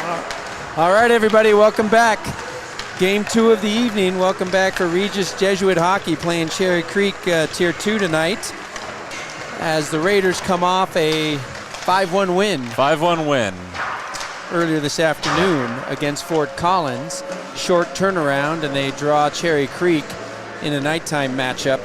All right, everybody, welcome back. Game 2 of the evening. Welcome back for Regis Jesuit Hockey playing Cherry Creek Tier 2 tonight as the Raiders come off a 5-1 win. 5-1 win. Earlier this afternoon against Fort Collins. Short turnaround, and they draw Cherry Creek in a nighttime matchup.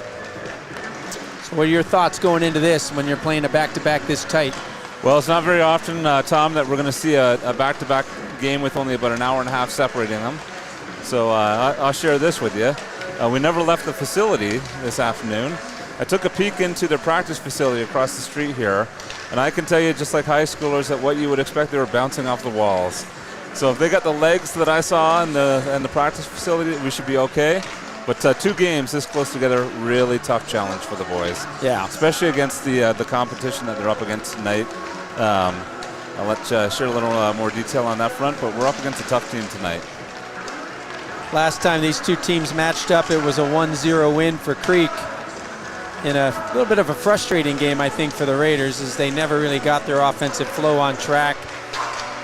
So what are your thoughts going into this when you're playing a back-to-back this tight? Well, it's not very often, Tom, that we're going to see a back-to-back game with only about an hour and a half separating them. So I'll share this with you. We never left the facility this afternoon. I took a peek into their practice facility across the street here, and I can tell you, just like high schoolers, that what you would expect, they were bouncing off the walls. So if they got the legs that I saw in the practice facility, we should be okay. But 2 games this close together, really tough challenge for the boys. Yeah. Especially against the competition that they're up against tonight. I'll let share a little more detail on that front, but we're up against a tough team tonight. Last time these two teams matched up, it was a 1-0 win for Creek in a little bit of a frustrating game, I think, for the Raiders, as they never really got their offensive flow on track.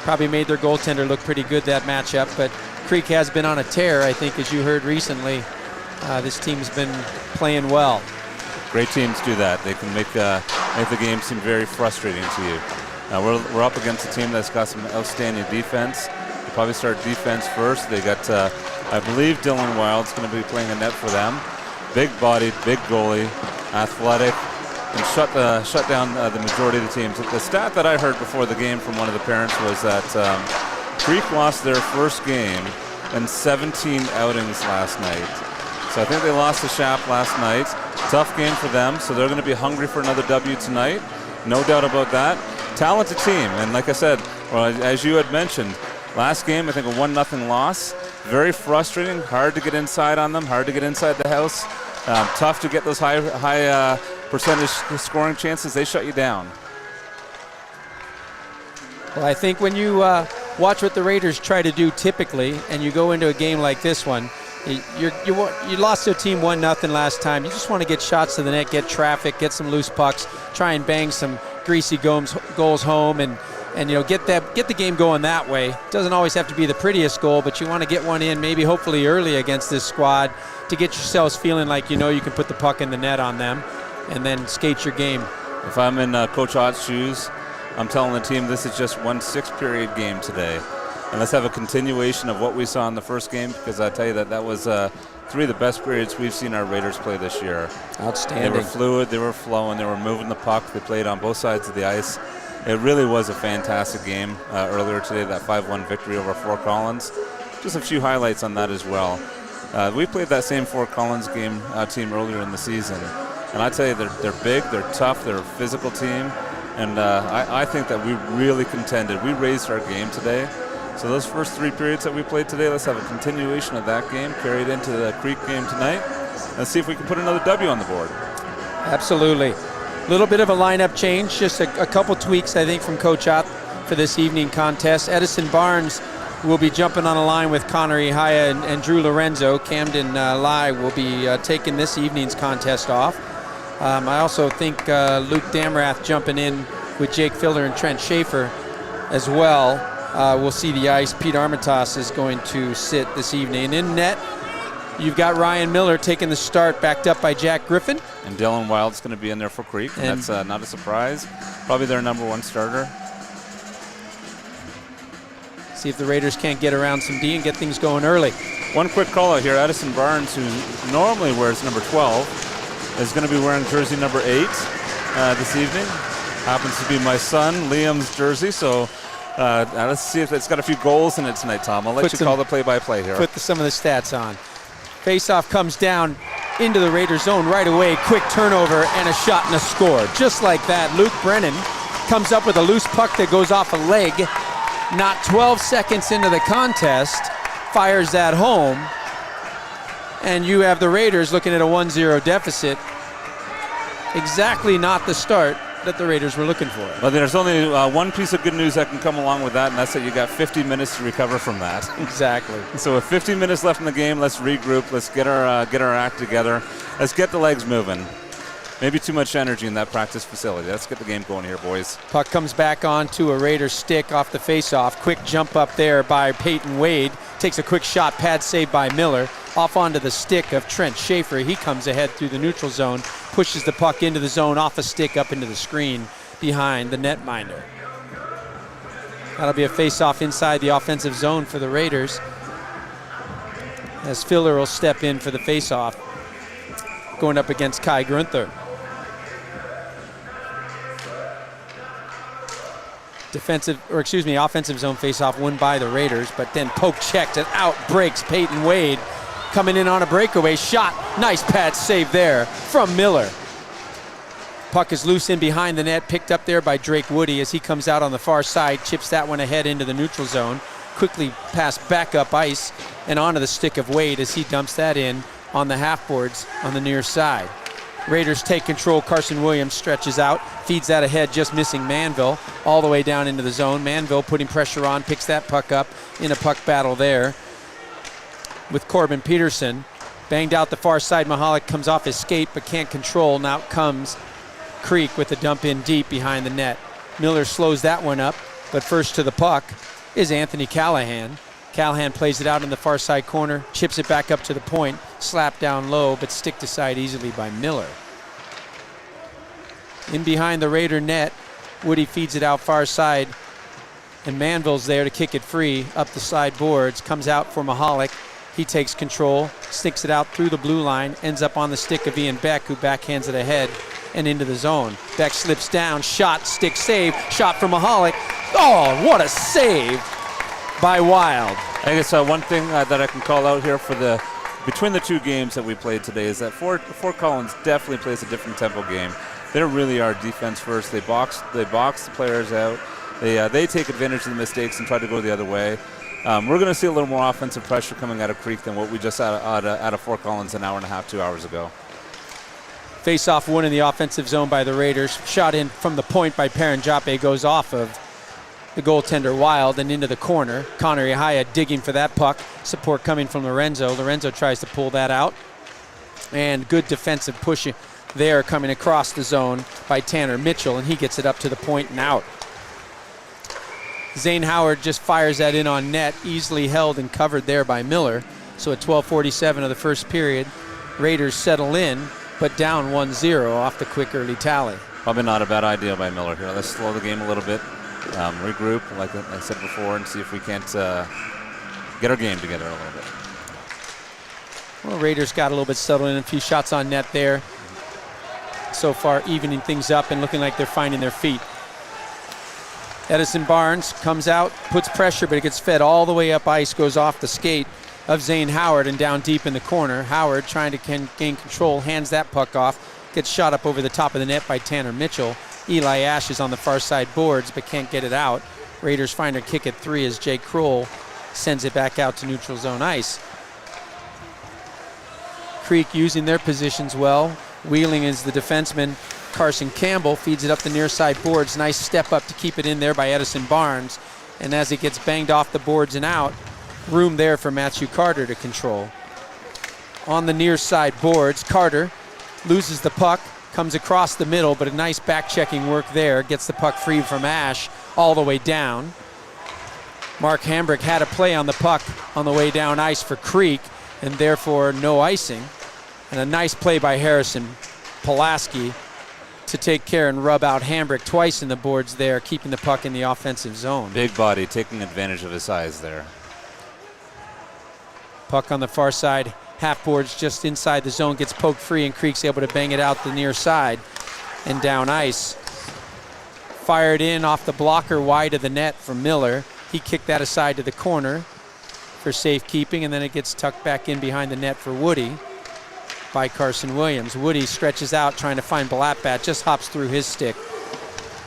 Probably made their goaltender look pretty good that matchup, but Creek has been on a tear, I think, as you heard recently. This team's been playing well. Great teams do that. They can make the game seem very frustrating to you. We're up against a team that's got some outstanding defense. They'll probably start defense first. They got, I believe, Dylan Wild's going to be playing a net for them. Big body, big goalie, athletic, and shut down the majority of the teams. The stat that I heard before the game from one of the parents was that Creek lost their first game in 17 outings last night. So I think they lost to Shap last night. Tough game for them, so they're going to be hungry for another W tonight. No doubt about that. Talented team, and like I said, well, as you had mentioned, last game I think a 1-0 loss. Very frustrating, hard to get inside on them, hard to get inside the house. Tough to get those high percentage scoring chances. They shut you down. Well, I think when you watch what the Raiders try to do typically, and you go into a game like this one, you lost to a team 1-0 last time. You just want to get shots to the net, get traffic, get some loose pucks, try and bang some greasy goals home, and get the game going that way. Doesn't always have to be the prettiest goal, but you want to get one in, maybe hopefully early against this squad, to get yourselves feeling like you can put the puck in the net on them, and then skate your game. If I'm in Coach Ott's shoes, I'm telling the team this is just one 6-period game today. And let's have a continuation of what we saw in the first game, because I tell you that was 3 of the best periods we've seen our Raiders play this year. Outstanding. They were fluid, they were flowing, they were moving the puck, they played on both sides of the ice. It really was a fantastic game earlier today, that 5-1 victory over Fort Collins. Just a few highlights on that as well. We played that same Fort Collins team earlier in the season. And I tell you, they're big, they're tough, they're a physical team. And I think that we really contended. We raised our game today. So those first 3 periods that we played today, let's have a continuation of that game, carried into the Creek game tonight. Let's see if we can put another W on the board. Absolutely. Little bit of a lineup change, just a couple tweaks, I think, from Coach Ott for this evening contest. Edison Barnes will be jumping on a line with Connor Ihaya and Drew Lorenzo. Camden Lai will be taking this evening's contest off. I also think Luke Damrath jumping in with Jake Filler and Trent Schaefer as well. We'll see the ice. Pete Armitage is going to sit this evening. In net, you've got Ryan Miller taking the start, backed up by Jack Griffin. And Dylan Wild's going to be in there for Creek, and that's not a surprise. Probably their #1 starter. See if the Raiders can't get around some D and get things going early. One quick call out here. Edison Barnes, who normally wears number 12, is going to be wearing jersey number 8 this evening. Happens to be my son, Liam's jersey, so let's see if it's got a few goals in it tonight, Tom. I'll let you call the play-by-play here. Put some of the stats on. Faceoff comes down into the Raiders zone right away. Quick turnover and a shot and a score. Just like that, Luke Brennan comes up with a loose puck that goes off a leg. Not 12 seconds into the contest, fires that home. And you have the Raiders looking at a 1-0 deficit. Exactly not the start that the Raiders were looking for. Well, there's only one piece of good news that can come along with that, and that's that you got 50 minutes to recover from that. Exactly. So with 15 minutes left in the game, let's regroup. Let's get our act together. Let's get the legs moving. maybe too much energy in that practice facility. Let's get the game going here, boys. Puck comes back onto a Raiders stick off the faceoff. Quick jump up there by Peyton Wade. Takes a quick shot, pad save by Miller. Off onto the stick of Trent Schaefer. He comes ahead through the neutral zone, pushes the puck into the zone, off a stick up into the screen behind the netminder. That'll be a faceoff inside the offensive zone for the Raiders, as Filler will step in for the faceoff, going up against Kai Grunther. Offensive zone faceoff won by the Raiders, but then poke checked and out breaks Peyton Wade, coming in on a breakaway shot. Nice pad save there from Miller. Puck is loose in behind the net, picked up there by Drake Woody as he comes out on the far side, chips that one ahead into the neutral zone. Quickly passed back up ice and onto the stick of Wade as he dumps that in on the half boards on the near side. Raiders take control. Carson Williams stretches out, feeds that ahead, just missing Manville, all the way down into the zone. Manville putting pressure on, picks that puck up in a puck battle there with Corbin Peterson. Banged out the far side. Mahalik comes off his skate but can't control. Now comes Creek with the dump in deep behind the net. Miller slows that one up, but first to the puck is Anthony Callahan. Callahan plays it out in the far side corner, chips it back up to the point, slapped down low, but sticked aside easily by Miller. In behind the Raider net, Woody feeds it out far side, and Manville's there to kick it free up the side boards, comes out for Mahalik. He takes control, sticks it out through the blue line, ends up on the stick of Ian Beck, who backhands it ahead and into the zone. Beck slips down, shot, stick save, shot from Mahalik. Oh, what a save by Wild. I guess one thing that I can call out here for between the two games that we played today is that Fort Collins definitely plays a different tempo game. They really are defense first. They box the players out. They take advantage of the mistakes and try to go the other way. We're going to see a little more offensive pressure coming out of Creek than what we just out of Fort Collins an hour and a half, 2 hours ago. Face-off one in the offensive zone by the Raiders. Shot in from the point by Paranjape, goes off of the goaltender Wild and into the corner. Connor Ihaya digging for that puck. Support coming from Lorenzo. Lorenzo tries to pull that out. And good defensive push there coming across the zone by Tanner Mitchell, and he gets it up to the point and out. Zane Howard just fires that in on net, easily held and covered there by Miller. So at 12:47 of the first period, Raiders settle in, but down 1-0 off the quick early tally. Probably not a bad idea by Miller here. Let's slow the game a little bit, regroup, like I said before, and see if we can't get our game together a little bit. Well, Raiders got a little bit settled in, a few shots on net there. So far, evening things up and looking like they're finding their feet. Edison Barnes comes out, puts pressure, but it gets fed all the way up ice, goes off the skate of Zane Howard and down deep in the corner. Howard trying to gain control, hands that puck off, gets shot up over the top of the net by Tanner Mitchell. Eli Ash is on the far side boards but can't get it out. Raiders find a kick at 3 as Jake Kroll sends it back out to neutral zone ice. Creek using their positions well. Wheeling is the defenseman. Carson Campbell feeds it up the near side boards. Nice step up to keep it in there by Edison Barnes. And as it gets banged off the boards and out, room there for Matthew Carter to control. On the near side boards, Carter loses the puck, comes across the middle, but a nice back-checking work there. Gets the puck free from Ash all the way down. Mark Hambrick had a play on the puck on the way down ice for Creek, and therefore no icing. And a nice play by Harrison Pulaski to take care and rub out Hambrick twice in the boards there, keeping the puck in the offensive zone. Big body, taking advantage of his size there. Puck on the far side, half boards just inside the zone, gets poked free, and Creek's able to bang it out the near side and down ice. Fired in off the blocker wide of the net from Miller. He kicked that aside to the corner for safekeeping, and then it gets tucked back in behind the net for Woody by Carson Williams. Woody stretches out trying to find Blattbat, just hops through his stick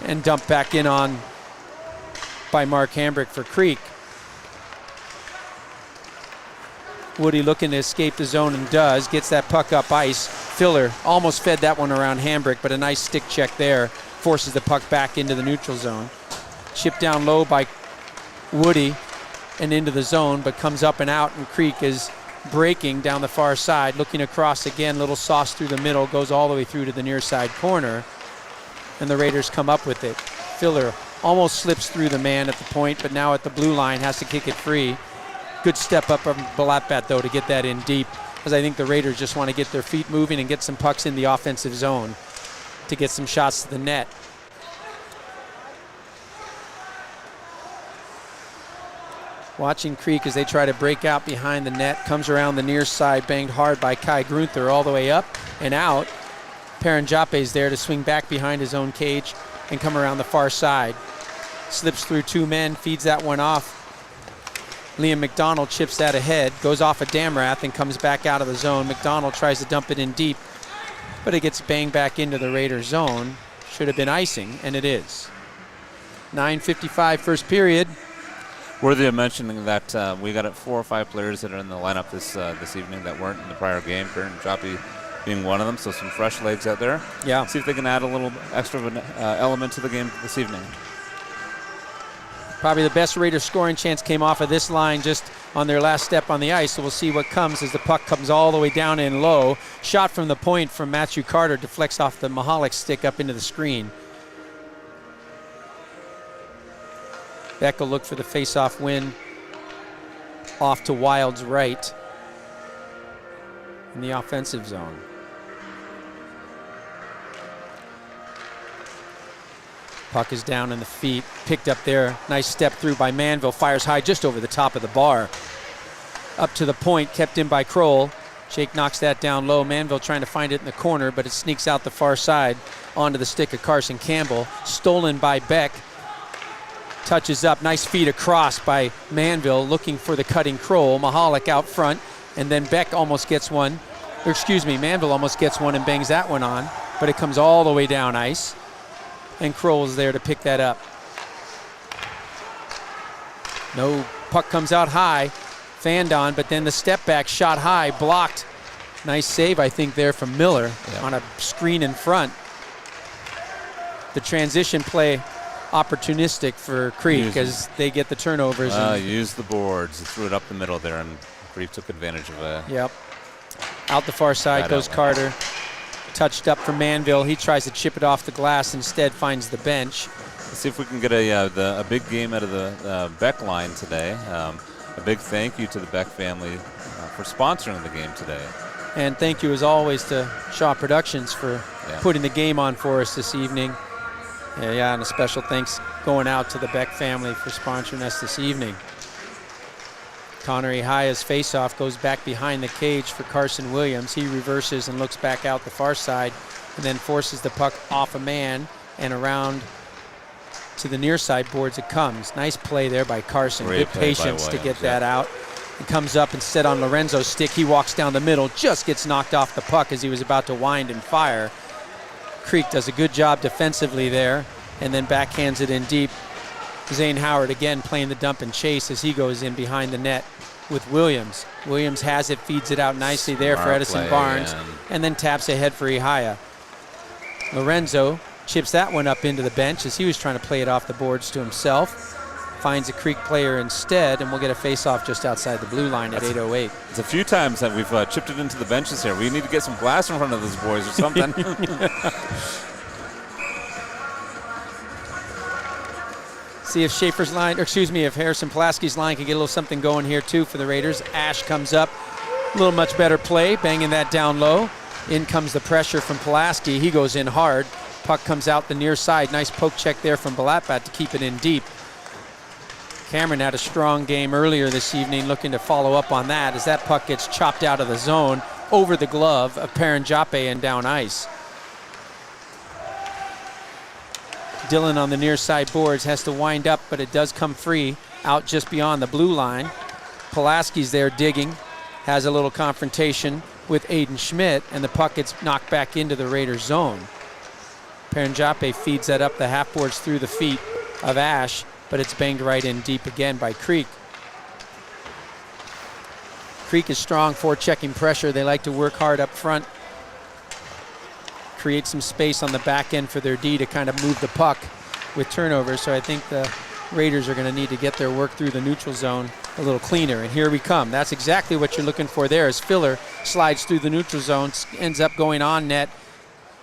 and dumped back in on by Mark Hambrick for Creek. Woody looking to escape the zone and does, gets that puck up ice. Filler almost fed that one around Hambrick, but a nice stick check there forces the puck back into the neutral zone. Chipped down low by Woody and into the zone, but comes up and out, and Creek is breaking down the far side, looking across again, little sauce through the middle, goes all the way through to the near side corner, and the Raiders come up with it. Filler almost slips through the man at the point, but now at the blue line has to kick it free. Good step up from Balatbat, though, to get that in deep, because I think the Raiders just want to get their feet moving and get some pucks in the offensive zone to get some shots to the net. Watching Creek as they try to break out behind the net. Comes around the near side, banged hard by Kai Grunther all the way up and out. Paranjape's there to swing back behind his own cage and come around the far side. Slips through two men, feeds that one off. Liam McDonald chips that ahead, goes off of Damrath and comes back out of the zone. McDonald tries to dump it in deep, but it gets banged back into the Raiders zone. Should have been icing, and it is. 9:55 first period. Worthy of mentioning that we got 4 or 5 players that are in the lineup this evening that weren't in the prior game. Paranjape being one of them, so some fresh legs out there. Yeah. See if they can add a little extra of an element to the game this evening. Probably the best Raiders scoring chance came off of this line just on their last step on the ice, so we'll see what comes as the puck comes all the way down and low. Shot from the point from Matthew Carter deflects off the Mahalik stick up into the screen. Beck will look for the face-off win off to Wild's right in the offensive zone. Puck is down in the feet, picked up there. Nice step through by Manville, fires high just over the top of the bar. Up to the point, kept in by Kroll. Jake knocks that down low. Manville trying to find it in the corner, but it sneaks out the far side onto the stick of Carson Campbell. Stolen by Beck. Touches up, nice feed across by Manville, looking for the cutting Kroll. Mahalik out front, and then Beck almost gets one. Or excuse me, Manville almost gets one and bangs that one on, but it comes all the way down ice, and Kroll's there to pick that up. No, puck comes out high, fanned on, but then the step back shot high, blocked. Nice save, I think, there from Miller on a screen in front. The transition play opportunistic for Creek as they get the turnovers. Use the boards. He threw it up the middle there, and Creek took advantage of it. Yep. Out the far side Right goes out. Carter. Touched up for Manville. He tries to chip it off the glass. Instead finds the bench. Let's see if we can get a big game out of the Beck line today. A big thank you to the Beck family for sponsoring the game today. And thank you, as always, to Shaw Productions for putting the game on for us this evening. And a special thanks going out to the Beck family for sponsoring us this evening. Connor Ihaya's faceoff goes back behind the cage for Carson Williams. He reverses and looks back out the far side and then forces the puck off a man and around to the near side boards it comes. Nice play there by Carson. Great Good patience to get that out. It comes up instead on Lorenzo's stick. He walks down the middle, just gets knocked off the puck as he was about to wind and fire. Creek does a good job defensively there and then backhands it in deep. Zane Howard again playing the dump and chase as he goes in behind the net with Williams. Williams has it, feeds it out nicely there for Edison Barnes, and then taps ahead for Ihaya. Lorenzo chips that one up into the bench as he was trying to play it off the boards to himself. Finds a Creek player instead, and we'll get a face-off just outside the blue line at 8:08. It's a few times that we've chipped it into the benches here. We need to get some glass in front of those boys or something. See if Schaefer's line, or excuse me, if Harrison Pulaski's line can get a little something going here too for the Raiders. Ash comes up, a little much better play, banging that down low. In comes the pressure from Pulaski. He goes in hard. Puck comes out the near side. Nice poke check there from Balatbat to keep it in deep. Cameron had a strong game earlier this evening, looking to follow up on that as that puck gets chopped out of the zone over the glove of Paranjape and down ice. Dillon on the near side boards has to wind up, but it does come free out just beyond the blue line. Pulaski's there digging, has a little confrontation with Aiden Schmidt, and the puck gets knocked back into the Raiders zone. Paranjape feeds that up the half boards through the feet of Ash, but it's banged right in deep again by Creek. Creek is strong for checking pressure. They like to work hard up front, create some space on the back end for their D to kind of move the puck with turnovers. So I think the Raiders are going to need to get their work through the neutral zone a little cleaner. And here we come. That's exactly what you're looking for there as Filler slides through the neutral zone, ends up going on net,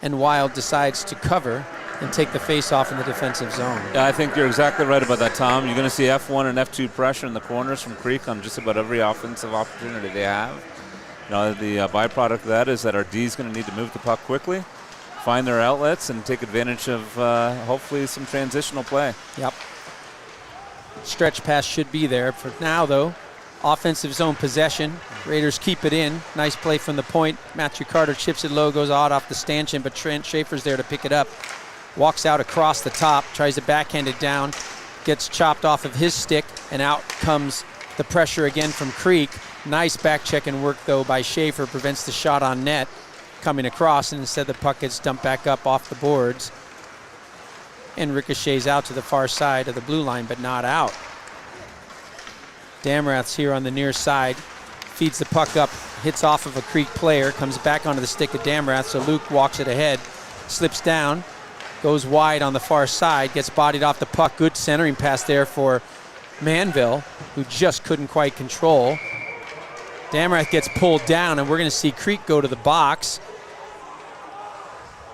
and Wild decides to cover and take the face-off in the defensive zone. Yeah, I think you're exactly right about that, Tom. You're going to see F1 and F2 pressure in the corners from Creek on just about every offensive opportunity they have. The byproduct of that is that our D is going to need to move the puck quickly, find their outlets, and take advantage of hopefully some transitional play. Yep. Stretch pass should be there. For now, though, offensive zone possession. Raiders keep it in. Nice play from the point. Matthew Carter chips it low, goes off the stanchion, but Trent Schaefer's there to pick it up. Walks out across the top, tries to backhand it down, gets chopped off of his stick, and out comes the pressure again from Creek. Nice back check and work, though, by Schaefer. Prevents the shot on net coming across, and instead the puck gets dumped back up off the boards and ricochets out to the far side of the blue line, but not out. Damrath's here on the near side, feeds the puck up, hits off of a Creek player, comes back onto the stick of Damrath, so Luke walks it ahead, slips down, goes wide on the far side, gets bodied off the puck. Good centering pass there for Manville, who just couldn't quite control. Damrath gets pulled down, and we're going to see Creek go to the box.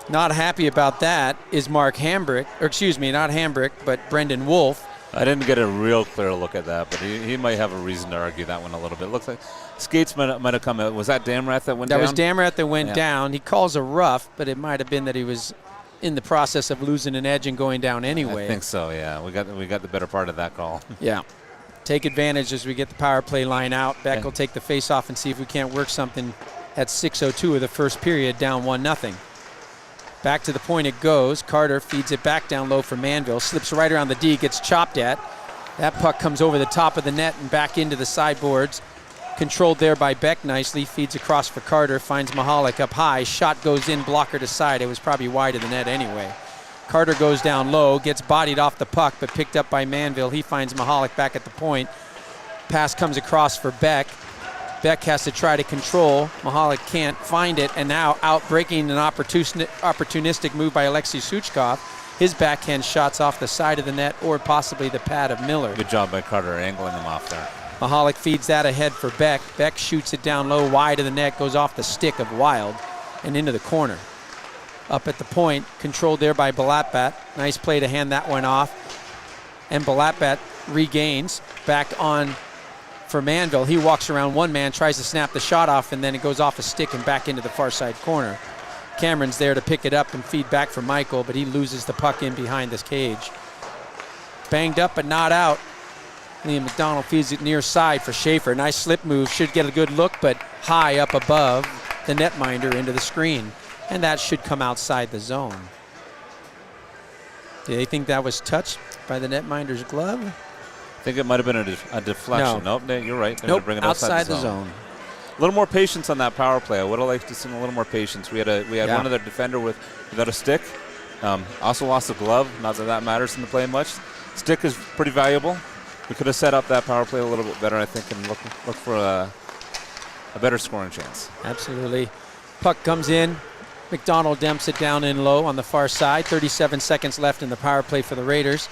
Not happy about that is Mark Hambrick, or excuse me, not Hambrick, but Brendan Wolf. I didn't get a real clear look at that, but he might have a reason to argue that one a little bit. Looks like skates might have come out. Was that Damrath that went down? That was Damrath that went down. He calls a rough, but it might have been that he was in the process of losing an edge and going down anyway. I think so, yeah. We got the better part of that call. Yeah. Take advantage as we get the power play line out. Beck will take the face off and see if we can't work something at 6:02 of the first period, down 1-0. Back to the point it goes. Carter feeds it back down low for Manville. Slips right around the D, gets chopped at. That puck comes over the top of the net and back into the sideboards. Controlled there by Beck nicely. Feeds across for Carter. Finds Mahalik up high. Shot goes in, blocker to side. It was probably wide of the net anyway. Carter goes down low, gets bodied off the puck, but picked up by Manville. He finds Mahalik back at the point. Pass comes across for Beck. Beck has to try to control. Mahalik can't find it, and now out breaking an opportunistic move by Alexei Suchkov. His backhand shots off the side of the net or possibly the pad of Miller. Good job by Carter angling him off there. Mahalik feeds that ahead for Beck. Beck shoots it down low, wide of the net, goes off the stick of Wild and into the corner. Up at the point, controlled there by Balatbat. Nice play to hand that one off. And Balatbat regains back on for Manville. He walks around one man, tries to snap the shot off, and then it goes off a stick and back into the far side corner. Cameron's there to pick it up and feed back for Michael, but he loses the puck in behind this cage. Banged up but not out. Liam McDonald feeds it near side for Schaefer. Nice slip move, should get a good look, but high up above the netminder into the screen. And that should come outside the zone. Do they think that was touched by the netminder's glove? I think it might have been a deflection. No. Nope, you're right. They're nope, bring it outside the zone. A little more patience on that power play. I would have liked to see a little more patience. We had one other defender without a stick. Also lost a glove. Not that that matters in the play much. Stick is pretty valuable. We could have set up that power play a little bit better, I think, and look for a better scoring chance. Absolutely. Puck comes in. McDonald dumps it down in low on the far side. 37 seconds left in the power play for the Raiders.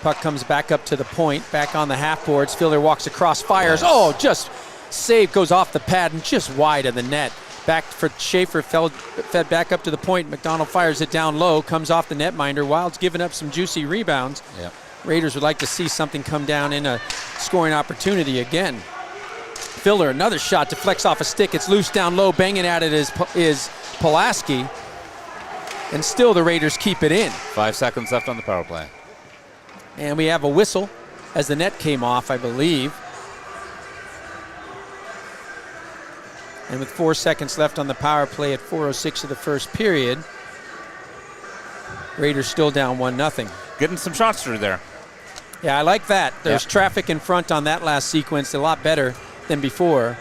Puck comes back up to the point, back on the half boards. Fielder walks across, fires. Yes. Oh, just save, goes off the pad and just wide of the net. Back for Schaefer, fed back up to the point. McDonald fires it down low, comes off the netminder. Wild's given up some juicy rebounds. Yep. Raiders would like to see something come down in a scoring opportunity again. Filler, another shot, deflects off a stick. It's loose down low, banging at it is Pulaski. And still the Raiders keep it in. 5 seconds left on the power play. And we have a whistle as the net came off, I believe. And with 4 seconds left on the power play at 4:06 of the first period, Raiders still down 1-0. Getting some shots through there. Yeah, I like that. There's traffic in front on that last sequence, a lot better than before.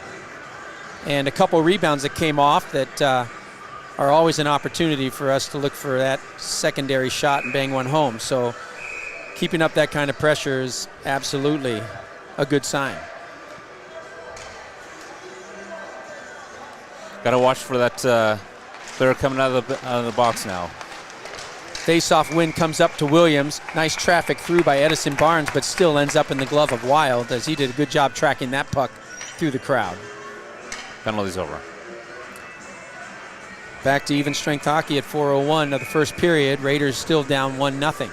And a couple rebounds that came off that are always an opportunity for us to look for that secondary shot and bang one home. So keeping up that kind of pressure is absolutely a good sign. Got to watch for that player coming out of the box now. Face-off win comes up to Williams. Nice traffic through by Edison Barnes, but still ends up in the glove of Wild, as he did a good job tracking that puck through the crowd. Penalty's over. Back to even strength hockey at 4:01 of the first period. Raiders still down 1-0.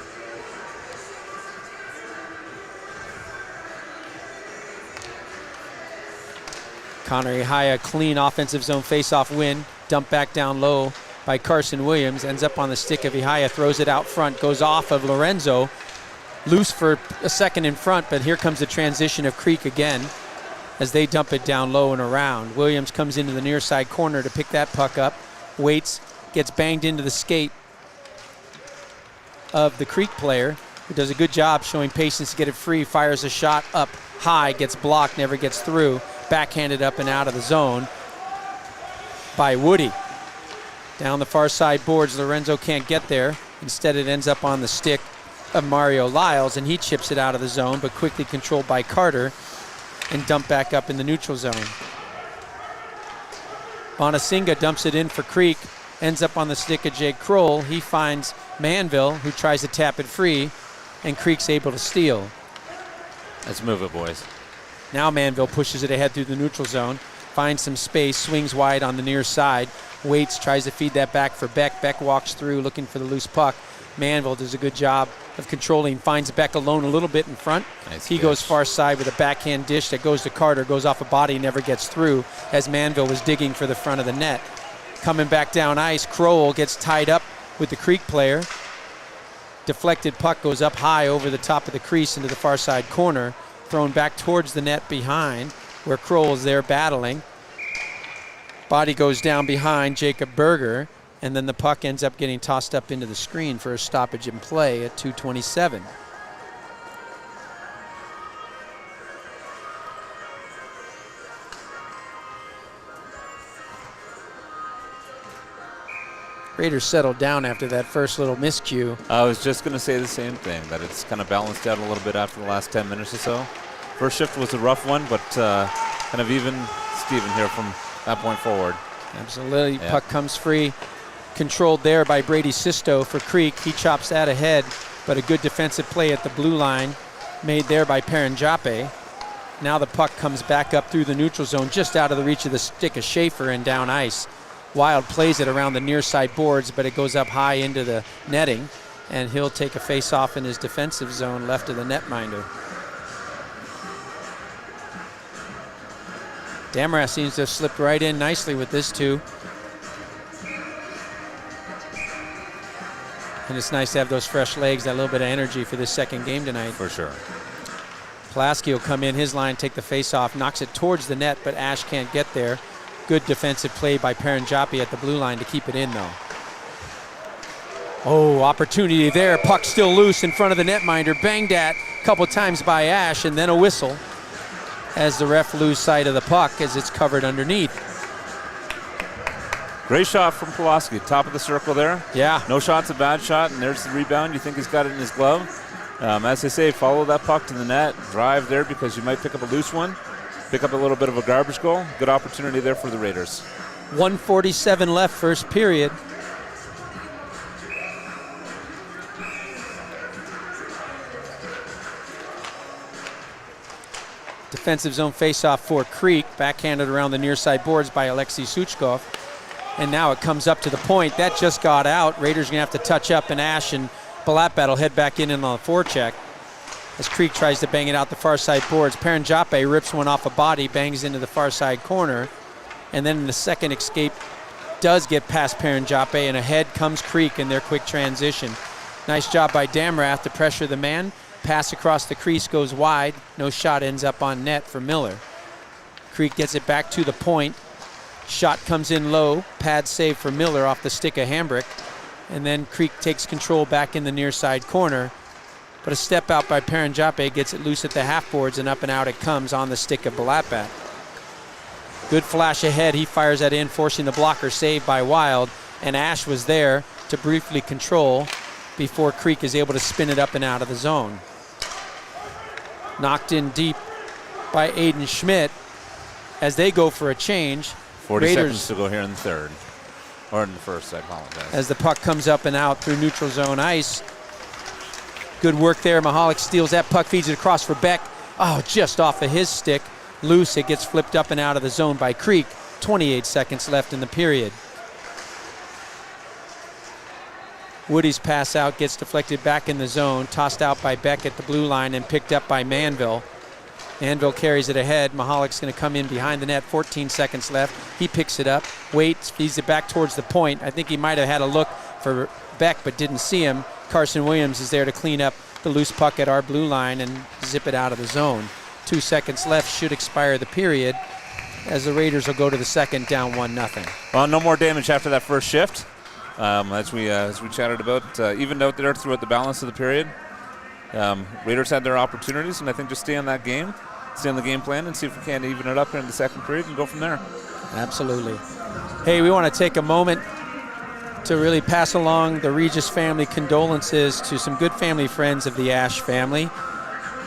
Connor Ihaya, clean offensive zone face-off win. Dumped back down low by Carson Williams. Ends up on the stick of Ihaya, throws it out front, goes off of Lorenzo. Loose for a second in front, but here comes the transition of Creek again as they dump it down low and around. Williams comes into the near side corner to pick that puck up. Waits, gets banged into the skate of the Creek player, who does a good job showing patience to get it free, fires a shot up high, gets blocked, never gets through, backhanded up and out of the zone by Woody. Down the far side boards, Lorenzo can't get there. Instead, it ends up on the stick of Mario Lyles, and he chips it out of the zone, but quickly controlled by Carter and dumped back up in the neutral zone. Bonasinga dumps it in for Creek, ends up on the stick of Jake Kroll. He finds Manville, who tries to tap it free, and Creek's able to steal. Let's move it, boys. Now Manville pushes it ahead through the neutral zone, finds some space, swings wide on the near side. Waits, tries to feed that back for Beck. Beck walks through looking for the loose puck. Manville does a good job of controlling, finds Beck alone a little bit in front. Nice he dish. goes far side with a backhand dish that goes to Carter, goes off a body, never gets through as Manville was digging for the front of the net. Coming back down ice, Crowell gets tied up with the Creek player. Deflected puck goes up high over the top of the crease into the far side corner, thrown back towards the net behind where Crowell is there battling. Body goes down behind Jacob Berger, and then the puck ends up getting tossed up into the screen for a stoppage in play at 2:27. Raiders settled down after that first little miscue. I was just going to say the same thing, that it's kind of balanced out a little bit after the last 10 minutes or so. First shift was a rough one, but kind of even Steven here from that point forward. Absolutely. Yeah. Puck comes free. Controlled there by Brady Sisto for Creek. He chops that ahead, but a good defensive play at the blue line made there by Paranjape. Now the puck comes back up through the neutral zone, just out of the reach of the stick of Schaefer and down ice. Wild plays it around the near side boards, but it goes up high into the netting, and he'll take a face-off in his defensive zone left of the netminder. Damarath seems to have slipped right in nicely with this too. And it's nice to have those fresh legs, that little bit of energy for this second game tonight. For sure. Pulaski will come in his line, take the face-off, knocks it towards the net, but Ash can't get there. Good defensive play by Paranjape at the blue line to keep it in, though. Oh, opportunity there. Puck still loose in front of the netminder. Banged at a couple times by Ash, and then a whistle as the ref lose sight of the puck as it's covered underneath. Great shot from Pulaski, top of the circle there. Yeah. No shot's a bad shot, and there's the rebound. You think he's got it in his glove. As they say, follow that puck to the net, drive there because you might pick up a loose one, pick up a little bit of a garbage goal. Good opportunity there for the Raiders. 1:47 left, first period. Defensive zone faceoff for Creek, backhanded around the near side boards by Alexei Suchkov. And now it comes up to the point. That just got out. Raiders gonna have to touch up, and Ash and Balatbat will head back in on the forecheck as Creek tries to bang it out the far side boards. Paranjape rips one off a body, bangs into the far side corner, and then the second escape does get past Paranjape, and ahead comes Creek in their quick transition. Nice job by Damrath to pressure the man. Pass across the crease goes wide. No shot, ends up on net for Miller. Creek gets it back to the point. Shot comes in low. Pad save for Miller off the stick of Hambrick. And then Creek takes control back in the near side corner. But a step out by Paranjape gets it loose at the half boards, and up and out it comes on the stick of Balatbat. Good flash ahead. He fires that in, forcing the blocker saved by Wild. And Ash was there to briefly control before Creek is able to spin it up and out of the zone. Knocked in deep by Aiden Schmidt as they go for a change. 40 Raiders seconds to go here in the third. Or in the first, I apologize. As the puck comes up and out through neutral zone ice. Good work there. Mahalik steals that puck, feeds it across for Beck. Oh, just off of his stick. Loose, it gets flipped up and out of the zone by Creek. 28 seconds left in the period. Woody's pass out gets deflected back in the zone, tossed out by Beck at the blue line and picked up by Manville. Manville carries it ahead. Mahalik's going to come in behind the net, 14 seconds left. He picks it up, waits, feeds it back towards the point. I think he might have had a look for Beck but didn't see him. Carson Williams is there to clean up the loose puck at our blue line and zip it out of the zone. 2 seconds left, should expire the period, as the Raiders will go to the second down 1-0. Well, no more damage after that first shift. As we chatted about, evened out there throughout the balance of the period. Raiders had their opportunities, and I think just stay on that game, stay on the game plan, and see if we can even it up in the second period and go from there. Absolutely. Hey, we want to take a moment to really pass along the Regis family condolences to some good family friends of the Ash family.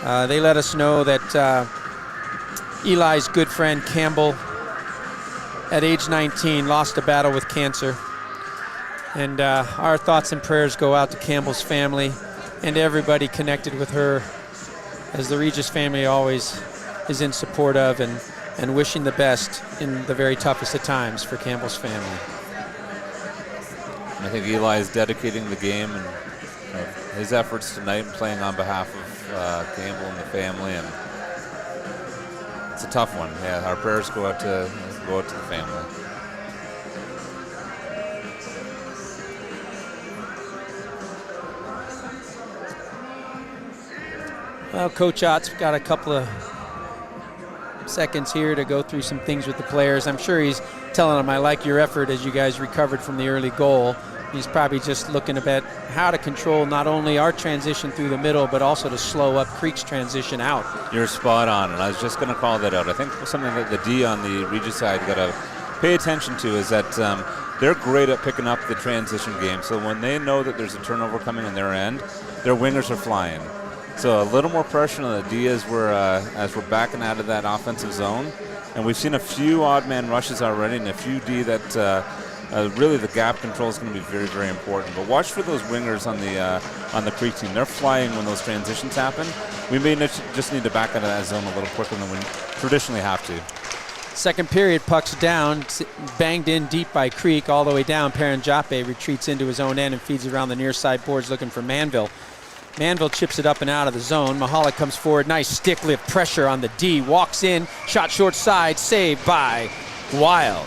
They let us know that Eli's good friend Campbell, at age 19, lost a battle with cancer. And our thoughts and prayers go out to Campbell's family and everybody connected with her, as the Regis family always is in support of and wishing the best in the very toughest of times for Campbell's family. I think Eli is dedicating the game and his efforts tonight and playing on behalf of Campbell and the family, and it's a tough one. Yeah, our prayers go out to the family. Well, Coach Ott's got a couple of seconds here to go through some things with the players. I'm sure he's telling them, I like your effort as you guys recovered from the early goal. He's probably just looking about how to control not only our transition through the middle, but also to slow up Creek's transition out. You're spot on, and I was just going to call that out. I think something that the D on the Regis side got to pay attention to is that they're great at picking up the transition game. So when they know that there's a turnover coming in their end, their wingers are flying. So a little more pressure on the D as we're backing out of that offensive zone. And we've seen a few odd man rushes already and a few D that really the gap control is going to be very, very important. But watch for those wingers on the Creek team. They're flying when those transitions happen. We may just need to back out of that zone a little quicker than we traditionally have to. Second period, puck's down, banged in deep by Creek, all the way down. Paranjape retreats into his own end and feeds around the near side boards looking for Manville. Manville chips it up and out of the zone. Mahalik comes forward, nice stick lift pressure on the D, walks in, shot short side, saved by Wild.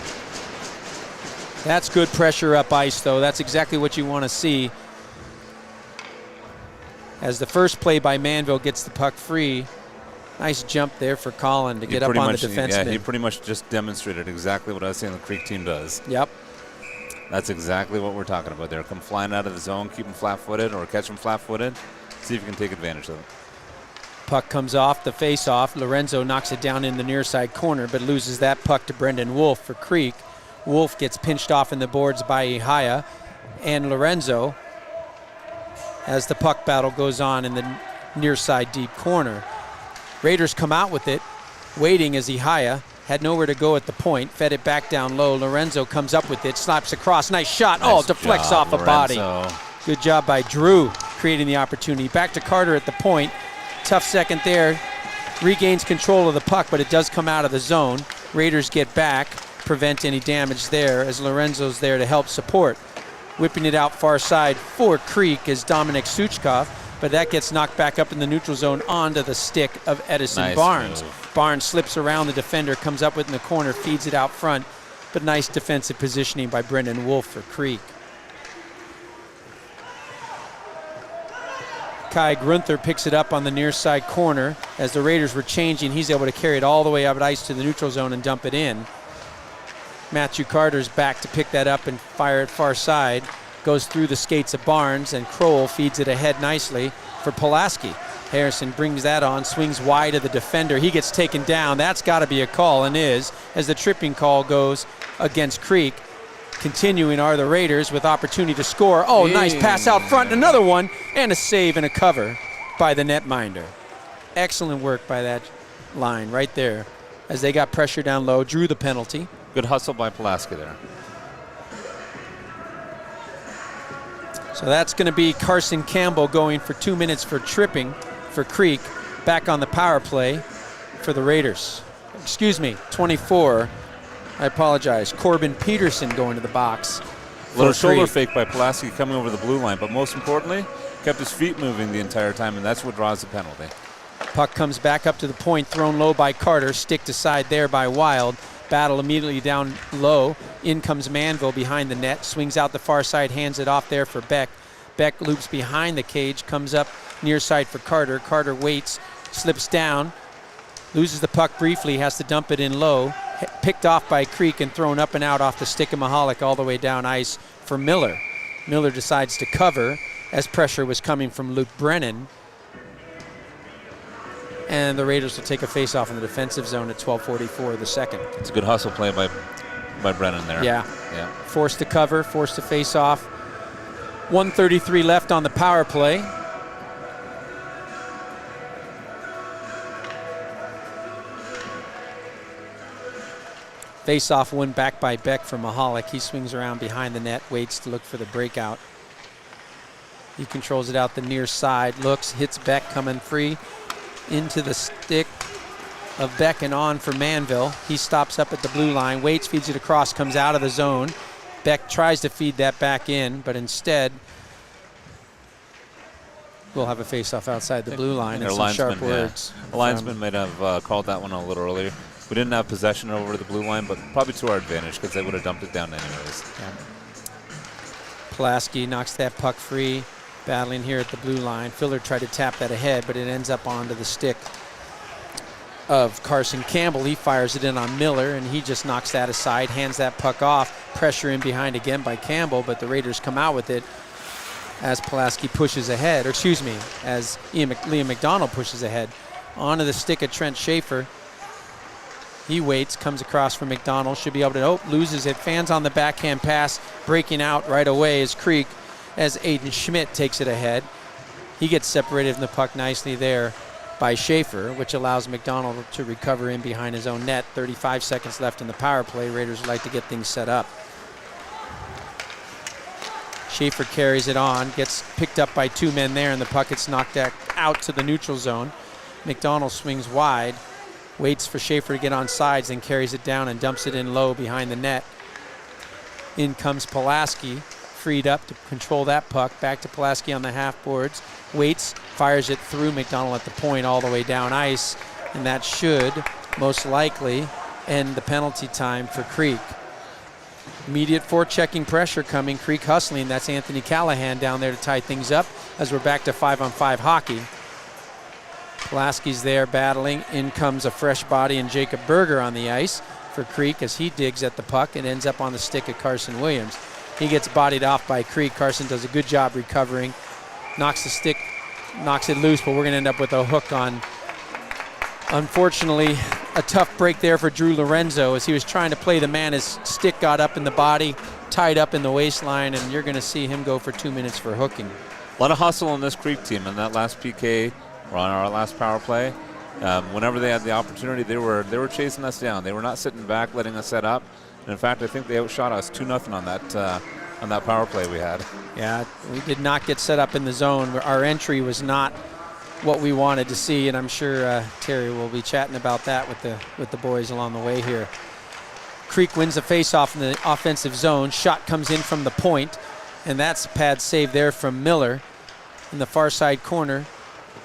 That's good pressure up ice, though. That's exactly what you want to see. As the first play by Manville gets the puck free. Nice jump there for Colin to get up on the defenseman. Yeah, he pretty much just demonstrated exactly what I was saying the Creek team does. Yep. That's exactly what we're talking about there. Come flying out of the zone, keep them flat-footed or catch them flat-footed. See if you can take advantage of it. Puck comes off the face-off. Lorenzo knocks it down in the near side corner, but loses that puck to Brendan Wolf for Creek. Wolf gets pinched off in the boards by Ihaya and Lorenzo as the puck battle goes on in the near side deep corner. Raiders come out with it, waiting as Ihaya had nowhere to go at the point, fed it back down low. Lorenzo comes up with it, slaps across, nice shot. Nice deflects job, off a body. Good job by Drew creating the opportunity. Back to Carter at the point. Tough second there. Regains control of the puck, but it does come out of the zone. Raiders get back, prevent any damage there as Lorenzo's there to help support. Whipping it out far side for Creek is Dominic Suchkov, but that gets knocked back up in the neutral zone onto the stick of Edison Barnes. Move. Barnes slips around the defender, comes up with it in the corner, feeds it out front, but nice defensive positioning by Brendan Wolf for Creek. Kai Grunther picks it up on the near side corner. As the Raiders were changing, he's able to carry it all the way up at ice to the neutral zone and dump it in. Matthew Carter's back to pick that up and fire it far side. Goes through the skates of Barnes, and Kroll feeds it ahead nicely for Pulaski. Harrison brings that on, swings wide of the defender. He gets taken down. That's got to be a call, and is, as the tripping call goes against Creek. Continuing are the Raiders with opportunity to score. Oh, nice pass out front, another one, and a save and a cover by the netminder. Excellent work by that line right there as they got pressure down low, drew the penalty. Good hustle by Pulaski there. So that's going to be Carson Campbell going for 2 minutes for tripping for Creek, back on the power play for the Raiders. Excuse me, 24. I apologize. Corbin Peterson going to the box. Little shoulder fake by Pulaski coming over the blue line, but most importantly, kept his feet moving the entire time, and that's what draws the penalty. Puck comes back up to the point, thrown low by Carter, sticked aside there by Wild. Battle immediately down low. In comes Manville behind the net, swings out the far side, hands it off there for Beck. Beck loops behind the cage, comes up near side for Carter. Carter waits, slips down, loses the puck briefly, has to dump it in low. Picked off by Creek and thrown up and out off the stick of Mahalik all the way down ice for Miller. Miller decides to cover as pressure was coming from Luke Brennan. And the Raiders will take a face-off in the defensive zone at 12:44 the second. It's a good hustle play by Brennan there. Yeah. Forced to cover, forced to face off. 1:33 left on the power play. Face-off won back by Beck from Mahalik. He swings around behind the net, waits to look for the breakout. He controls it out the near side, looks, hits Beck coming free into the stick of Beck and on for Manville. He stops up at the blue line, waits, feeds it across, comes out of the zone. Beck tries to feed that back in, but instead we'll have a face-off outside the blue line and some sharp words. The linesman might have called that one a little earlier. We didn't have possession over the blue line, but probably to our advantage because they would have dumped it down anyways. Yeah. Pulaski knocks that puck free, battling here at the blue line. Filler tried to tap that ahead, but it ends up onto the stick of Carson Campbell. He fires it in on Miller, and he just knocks that aside, hands that puck off. Pressure in behind again by Campbell, but the Raiders come out with it as Pulaski pushes ahead, or excuse me, as Liam McDonald pushes ahead. Onto the stick of Trent Schaefer. He waits, comes across for McDonald, should be able to, loses it, fans on the backhand pass, breaking out right away is Creek as Aiden Schmidt takes it ahead. He gets separated from the puck nicely there by Schaefer, which allows McDonald to recover in behind his own net. 35 seconds left in the power play. Raiders would like to get things set up. Schaefer carries it on, gets picked up by two men there, and the puck gets knocked out to the neutral zone. McDonald swings wide, waits for Schaefer to get on sides, then carries it down and dumps it in low behind the net. In comes Pulaski, freed up to control that puck. Back to Pulaski on the half boards. Waits, fires it through McDonald at the point all the way down ice, and that should most likely end the penalty time for Creek. Immediate forechecking pressure coming. Creek hustling. That's Anthony Callahan down there to tie things up as we're back to 5-on-5 hockey. Pulaski's there battling. In comes a fresh body and Jacob Berger on the ice for Creek as he digs at the puck and ends up on the stick of Carson Williams. He gets bodied off by Creek. Carson does a good job recovering. Knocks the stick, knocks it loose, but we're going to end up with a hook on. Unfortunately, a tough break there for Drew Lorenzo as he was trying to play the man. His stick got up in the body, tied up in the waistline, and you're going to see him go for 2 minutes for hooking. A lot of hustle on this Creek team. In that last PK, or on our last power play, whenever they had the opportunity, they were chasing us down. They were not sitting back, letting us set up. And in fact, I think they outshot us 2-0 on that power play we had. Yeah, we did not get set up in the zone. Our entry was not what we wanted to see, and I'm sure Terry will be chatting about that with the boys along the way here. Creek wins the faceoff in the offensive zone. Shot comes in from the point, and that's a pad save there from Miller in the far side corner.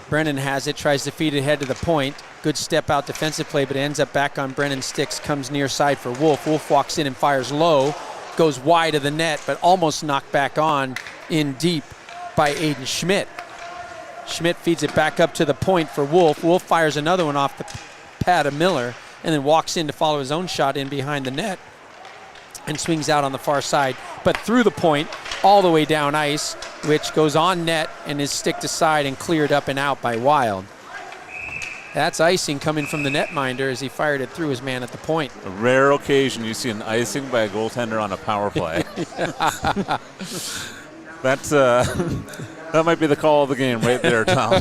Brennan has it, tries to feed it ahead to the point. Good step out defensive play, but it ends up back on Brennan's sticks, comes near side for Wolf. Wolf walks in and fires low, goes wide of the net, but almost knocked back on in deep by Aiden Schmidt. Schmidt feeds it back up to the point for Wolf. Wolf fires another one off the pad of Miller and then walks in to follow his own shot in behind the net and swings out on the far side, but through the point all the way down ice, which goes on net and is sticked aside and cleared up and out by Wild. That's icing coming from the netminder as he fired it through his man at the point. A rare occasion you see an icing by a goaltender on a power play. That's that might be the call of the game right there, Tom.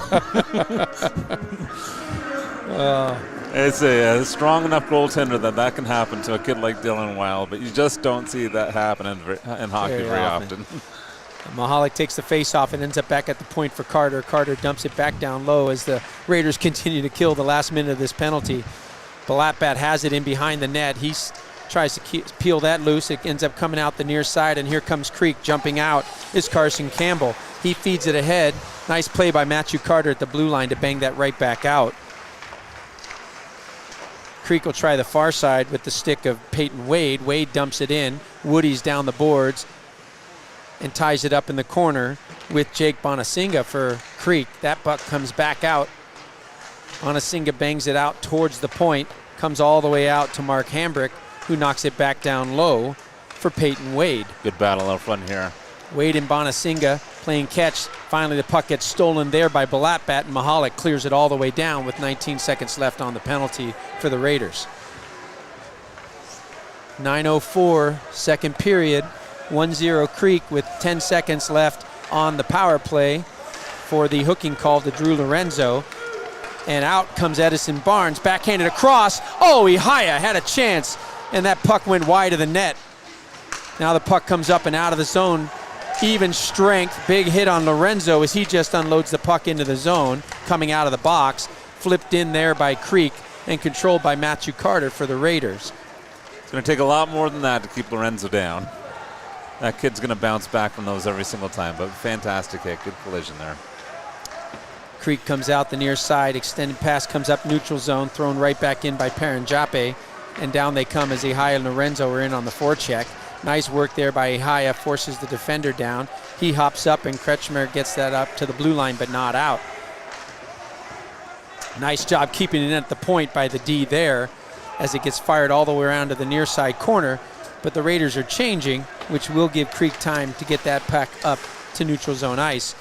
It's a strong enough goaltender that can happen to a kid like Dylan Wild, but you just don't see that happen in hockey very often. Mahalik takes the face-off and ends up back at the point for Carter. Carter dumps it back down low as the Raiders continue to kill the last minute of this penalty. Balatbat has it in behind the net. He tries to peel that loose. It ends up coming out the near side, and here comes Creek. Jumping out is Carson Campbell. He feeds it ahead. Nice play by Matthew Carter at the blue line to bang that right back out. Creek will try the far side with the stick of Peyton Wade. Wade dumps it in. Woody's down the boards and ties it up in the corner with Jake Bonasinga for Creek. That puck comes back out. Bonasinga bangs it out towards the point, comes all the way out to Mark Hambrick, who knocks it back down low for Peyton Wade. Good battle out front here. Wade and Bonasinga playing catch. Finally, the puck gets stolen there by Balatbat, and Mahalik clears it all the way down with 19 seconds left on the penalty for the Raiders. 9:04, second period. 1-0 Creek with 10 seconds left on the power play for the hooking call to Drew Lorenzo. And out comes Edison Barnes, backhanded across. Oh, Ihaya had a chance, and that puck went wide of the net. Now the puck comes up and out of the zone. Even strength, big hit on Lorenzo as he just unloads the puck into the zone, coming out of the box, flipped in there by Creek and controlled by Matthew Carter for the Raiders. It's going to take a lot more than that to keep Lorenzo down. That kid's going to bounce back from those every single time, but fantastic hit, good collision there. Creek comes out the near side, extended pass comes up neutral zone, thrown right back in by Paranjape, and down they come as Ihaya and Lorenzo are in on the forecheck. Nice work there by Ihaya, forces the defender down. He hops up and Kretschmer gets that up to the blue line, but not out. Nice job keeping it at the point by the D there as it gets fired all the way around to the near side corner, but the Raiders are changing, which will give Creek time to get that puck up to neutral zone ice.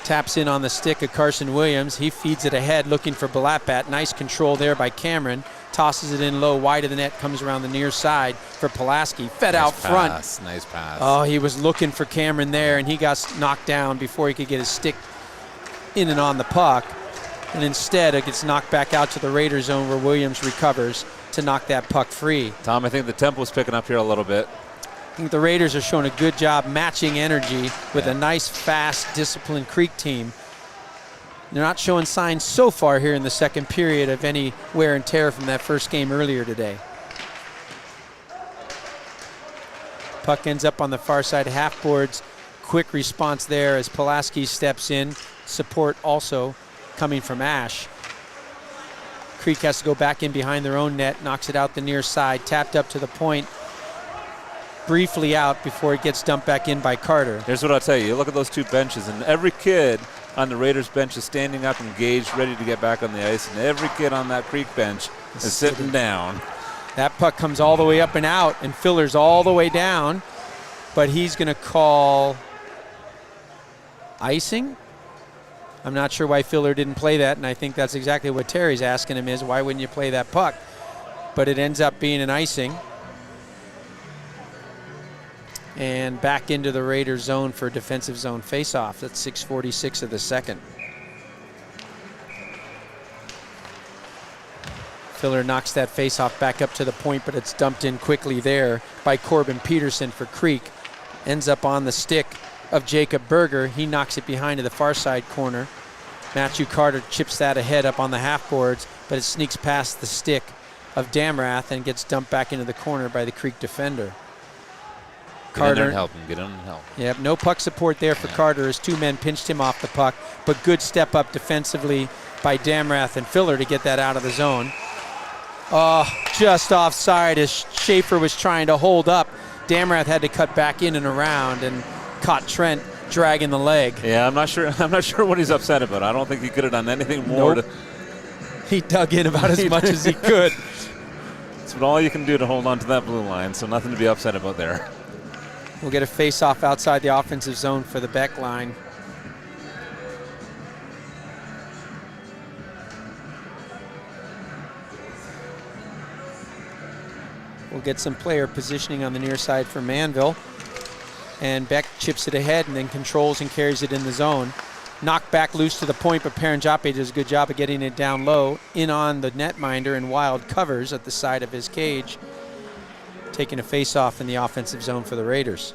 Taps in on the stick of Carson Williams. He feeds it ahead looking for Balatbat. Nice control there by Cameron. Tosses it in low, wide of the net, comes around the near side for Pulaski. Fed out front. Nice pass. Oh, he was looking for Cameron there, and he got knocked down before he could get his stick in and on the puck. And instead, it gets knocked back out to the Raider zone where Williams recovers to knock that puck free. Tom, I think the tempo's picking up here a little bit. I think the Raiders are showing a good job matching energy with a nice, fast, disciplined Creek team. They're not showing signs so far here in the second period of any wear and tear from that first game earlier today. Puck ends up on the far side half boards. Quick response there as Pulaski steps in. Support also coming from Ash. Creek has to go back in behind their own net, knocks it out the near side, tapped up to the point, briefly out before it gets dumped back in by Carter. Here's what I'll tell you. You look at those two benches, and every kid on the Raiders bench is standing up, engaged, ready to get back on the ice, and every kid on that Creek bench is sitting down. That puck comes all the way up and out, and Filler's all the way down, but he's going to call icing. I'm not sure why Filler didn't play that, and I think that's exactly what Terry's asking him is, why wouldn't you play that puck? But it ends up being an icing. And back into the Raiders zone for a defensive zone faceoff. That's 6:46 of the second. Filler knocks that faceoff back up to the point, but it's dumped in quickly there by Corbin Peterson for Creek. Ends up on the stick of Jacob Berger. He knocks it behind to the far side corner. Matthew Carter chips that ahead up on the half boards, but it sneaks past the stick of Damrath and gets dumped back into the corner by the Creek defender. Get in there and help him. Get in and help. Yep, no puck support there for Carter as two men pinched him off the puck, but good step up defensively by Damrath and Filler to get that out of the zone. Oh, just offside as Schaefer was trying to hold up. Damrath had to cut back in and around and caught Trent dragging the leg. Yeah, I'm not sure what he's upset about. I don't think he could have done anything more. Nope. He dug in about as much as he could. It's all you can do to hold on to that blue line, so nothing to be upset about there. We'll get a face-off outside the offensive zone for the Beck line. We'll get some player positioning on the near side for Manville. And Beck chips it ahead and then controls and carries it in the zone. Knocked back loose to the point, but Paranjape does a good job of getting it down low. In on the netminder and Wild covers at the side of his cage. Taking a face-off in the offensive zone for the Raiders.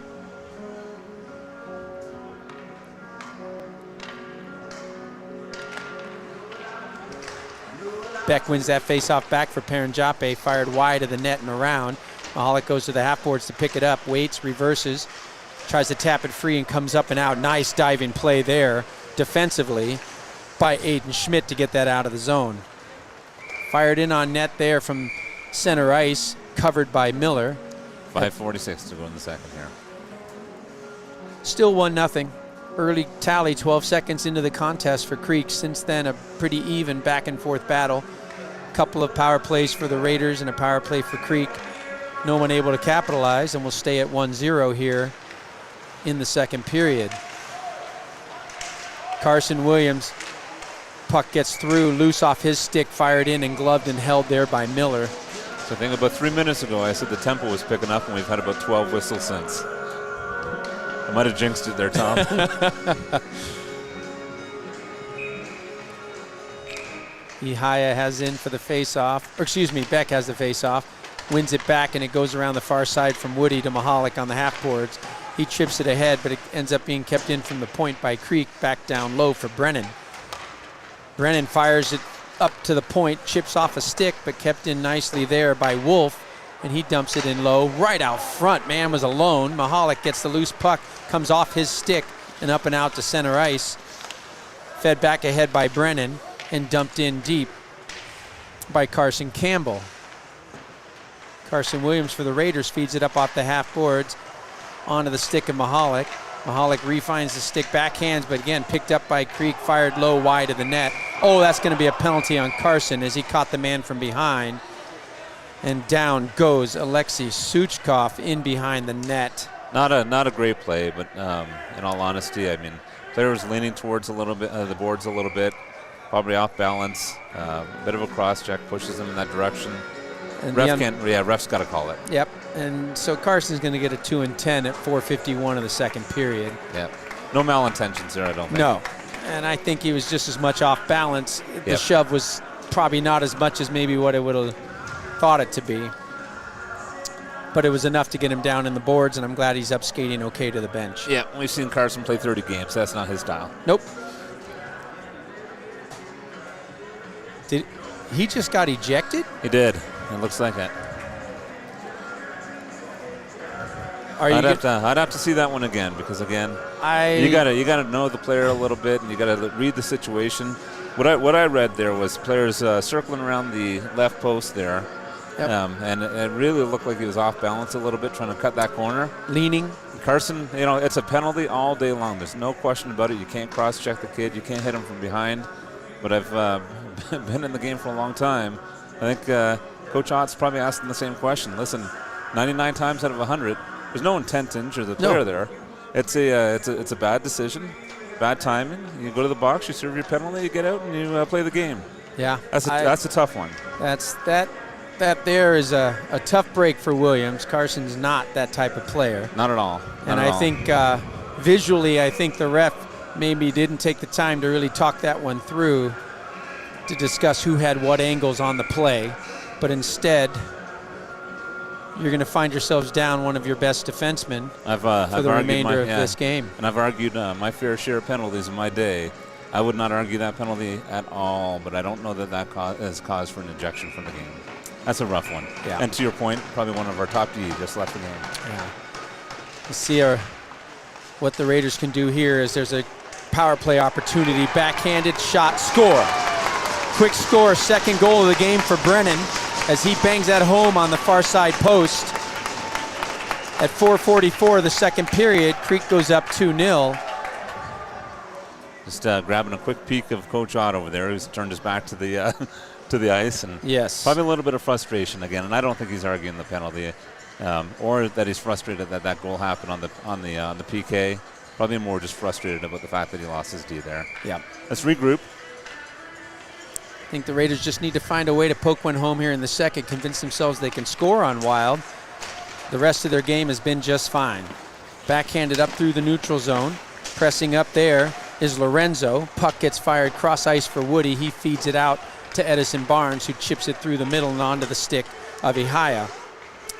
Beck wins that face-off back for Paranjape, fired wide of the net and around. Mahalik goes to the half boards to pick it up, waits, reverses, tries to tap it free and comes up and out. Nice diving play there defensively by Aiden Schmidt to get that out of the zone. Fired in on net there from center ice, covered by Miller. 5:46 to go in the second here. Still 1-0. Early tally 12 seconds into the contest for Creek. Since then, a pretty even back and forth battle. Couple of power plays for the Raiders and a power play for Creek. No one able to capitalize, and we'll stay at 1-0 here in the second period. Carson Williams, puck gets through, loose off his stick, fired in and gloved and held there by Miller. So I think about 3 minutes ago I said the tempo was picking up, and we've had about 12 whistles since. I might have jinxed it there, Tom. Ihaya has in for the face-off, or excuse me, Beck has the face-off, wins it back, and it goes around the far side from Woody to Mahalik on the half boards. He chips it ahead, but it ends up being kept in from the point by Creek, back down low for Brennan. Brennan fires it up to the point, chips off a stick, but kept in nicely there by Wolf, and he dumps it in low, right out front. Man was alone. Mahalik gets the loose puck, comes off his stick and up and out to center ice. Fed back ahead by Brennan and dumped in deep by Carson Campbell. Carson Williams for the Raiders feeds it up off the half boards onto the stick of Mahalik. Mahalik refines the stick, backhands, but again picked up by Creek, fired low wide of the net. Oh, that's going to be a penalty on Carson as he caught the man from behind. And down goes Alexei Suchkov in behind the net. Not a great play, but in all honesty, I mean, player was leaning towards a little bit the boards a little bit, probably off balance. Bit of a cross check pushes him in that direction. And ref's got to call it. Yep, and so Carson's going to get a 2 and 10 at 4:51 of the second period. Yep, no malintentions there, I don't think. No, and I think he was just as much off balance. The Yep. shove was probably not as much as maybe what it would have thought it to be. But it was enough to get him down in the boards, and I'm glad he's up skating okay to the bench. Yeah, we've seen Carson play 30 games. That's not his style. Nope. Did he just got ejected? He did. It looks like it. I'd have to see that one again, because again, you gotta know the player a little bit, and you gotta read the situation. What I read there was players circling around the left post there. Yep. And it really looked like he was off balance a little bit, trying to cut that corner. Leaning. Carson, it's a penalty all day long. There's no question about it. You can't cross-check the kid. You can't hit him from behind. But I've been in the game for a long time. I think Coach Ott's probably asking the same question. Listen, 99 times out of 100, there's no intent to injure the player there. It's a bad decision, bad timing. You go to the box, you serve your penalty, you get out, and you play the game. Yeah. That's a tough one. That there is a tough break for Williams. Carson's not that type of player. Not at all. I think visually, I think the ref maybe didn't take the time to really talk that one through to discuss who had what angles on the play. But instead, you're going to find yourselves down one of your best defensemen for the remainder of this game. And I've argued my fair share of penalties in my day. I would not argue that penalty at all, but I don't know that is cause for an ejection from the game. That's a rough one. Yeah. And to your point, probably one of our top D just left the game. Yeah. Let's see what the Raiders can do here as there's a power play opportunity. Backhanded shot, score. Quick score, second goal of the game for Brennan as he bangs that home on the far side post. At 4:44 of the second period, Creek goes up 2-0. Just grabbing a quick peek of Coach Ott over there, who's turned his back to the to the ice, and yes, probably a little bit of frustration again. And I don't think he's arguing the penalty, or that he's frustrated that goal happened on the PK. Probably more just frustrated about the fact that he lost his D there. Yeah. Let's regroup. I think the Raiders just need to find a way to poke one home here in the second, convince themselves they can score on Wild. The rest of their game has been just fine. Backhanded up through the neutral zone. Pressing up there is Lorenzo. Puck gets fired cross ice for Woody. He feeds it out to Edison Barnes, who chips it through the middle and onto the stick of Ihaya.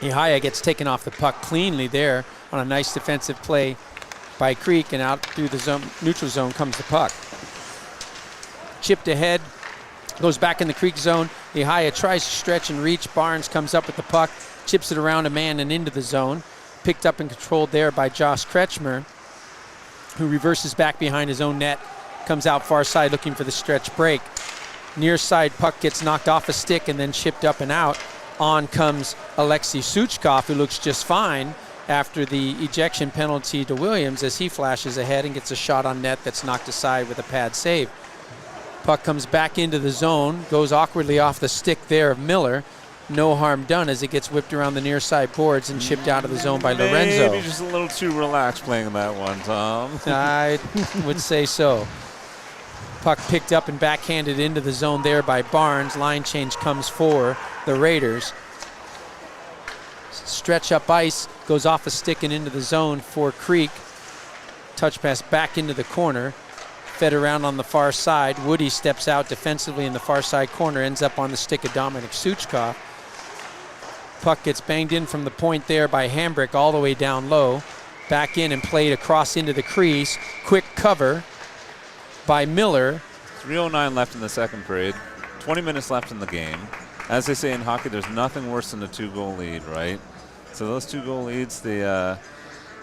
Ihaya gets taken off the puck cleanly there on a nice defensive play by Creek, and out through the neutral zone comes the puck. Chipped ahead Goes back in the Creek zone. Ihaya tries to stretch and reach. Barnes comes up with the puck, chips it around a man and into the zone. Picked up and controlled there by Josh Kretschmer, who reverses back behind his own net, comes out far side looking for the stretch break. Near side puck gets knocked off a stick and then chipped up and out. On comes Alexei Suchkov, who looks just fine after the ejection penalty to Williams as he flashes ahead and gets a shot on net that's knocked aside with a pad save. Puck comes back into the zone, goes awkwardly off the stick there of Miller. No harm done as it gets whipped around the near side boards and chipped out of the zone by Lorenzo. Maybe just a little too relaxed playing that one, Tom. I would say so. Puck picked up and backhanded into the zone there by Barnes. Line change comes for the Raiders. Stretch up ice, goes off a stick and into the zone for Creek. Touch pass back into the corner. Fed around on the far side. Woody steps out defensively in the far side corner, ends up on the stick of Dominic Suchkov. Puck gets banged in from the point there by Hambrick all the way down low. Back in and played across into the crease. Quick cover by Miller. 3:09 left in the second period. 20 minutes left in the game. As they say in hockey, there's nothing worse than a 2-goal lead, right? So those 2-goal leads, they're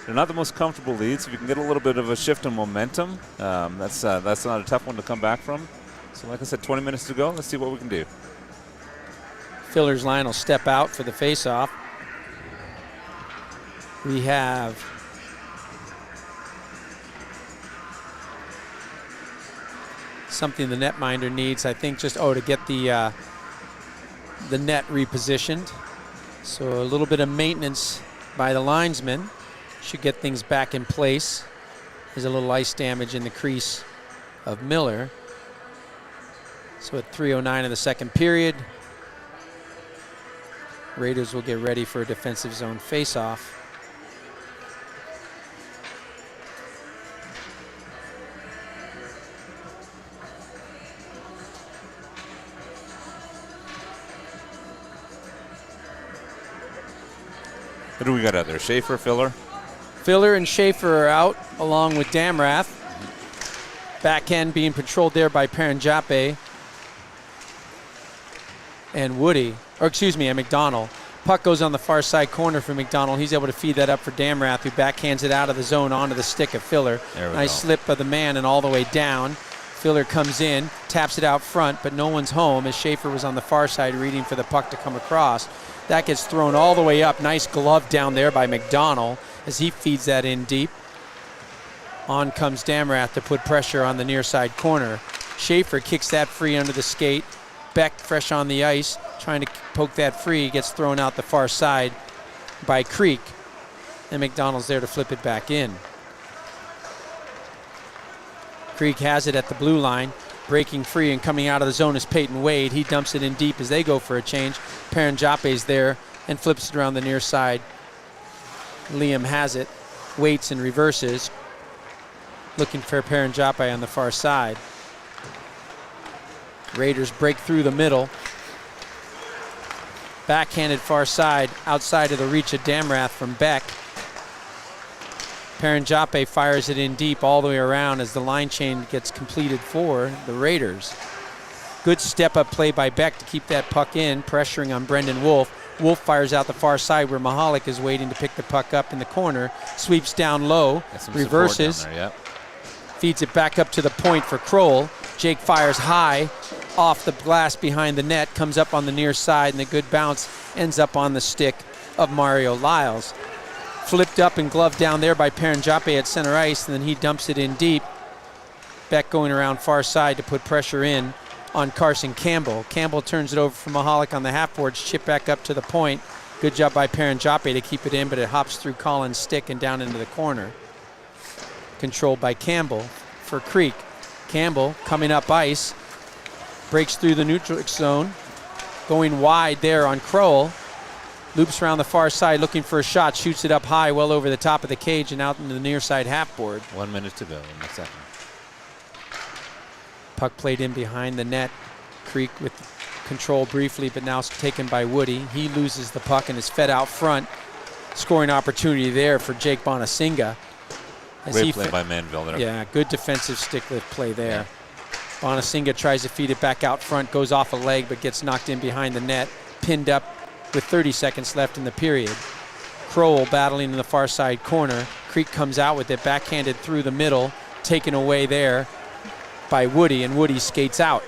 not the most comfortable leads. If you can get a little bit of a shift in momentum, that's not a tough one to come back from. So like I said, 20 minutes to go. Let's see what we can do. Filler's line will step out for the faceoff. We have something the netminder needs, I think, just to get the net repositioned. So a little bit of maintenance by the linesman should get things back in place. There's a little ice damage in the crease of Miller. So at 3:09 in the second period, Raiders will get ready for a defensive zone faceoff. Who do we got out there? Schaefer, Filler? Filler and Schaefer are out along with Damrath. Backhand being patrolled there by Paranjape and Woody, and McDonald. Puck goes on the far side corner for McDonald. He's able to feed that up for Damrath, who backhands it out of the zone onto the stick of Filler. Nice slip of the man and all the way down. Filler comes in, taps it out front, but no one's home as Schaefer was on the far side reading for the puck to come across. That gets thrown all the way up. Nice glove down there by McDonald as he feeds that in deep. On comes Damrath to put pressure on the near side corner. Schaefer kicks that free under the skate. Beck fresh on the ice, trying to poke that free, gets thrown out the far side by Creek. And McDonald's there to flip it back in. Creek has it at the blue line. Breaking free and coming out of the zone is Peyton Wade. He dumps it in deep as they go for a change. Paranjape's there and flips it around the near side. Liam has it, waits and reverses. Looking for Paranjape on the far side. Raiders break through the middle. Backhanded far side, outside of the reach of Damrath from Beck. Paranjape fires it in deep all the way around as the line change gets completed for the Raiders. Good step-up play by Beck to keep that puck in, pressuring on Brendan Wolf. Wolf fires out the far side where Mahalik is waiting to pick the puck up in the corner. Sweeps down low, reverses, down there, yep. Feeds it back up to the point for Kroll. Jake fires high off the glass behind the net, comes up on the near side, and the good bounce ends up on the stick of Mario Lyles. Flipped up and gloved down there by Paranjape at center ice, and then he dumps it in deep. Beck going around far side to put pressure in on Carson Campbell. Campbell turns it over for Mahalik on the half boards, chip back up to the point. Good job by Paranjape to keep it in, but it hops through Collins' stick and down into the corner. Controlled by Campbell for Creek. Campbell coming up ice, breaks through the neutral zone, going wide there on Kroll. Loops around the far side looking for a shot, shoots it up high, well over the top of the cage and out into the near side half board. 1 minute to go in the second. Puck played in behind the net. Creek with control briefly, but now taken by Woody. He loses the puck and is fed out front. Scoring opportunity there for Jake Bonasinga. Great play by Manville there. Yeah, good defensive stick lift play there. Bonasinga tries to feed it back out front, goes off a leg, but gets knocked in behind the net, pinned up with 30 seconds left in the period. Crowell battling in the far side corner. Creek comes out with it, backhanded through the middle, taken away there by Woody, and Woody skates out.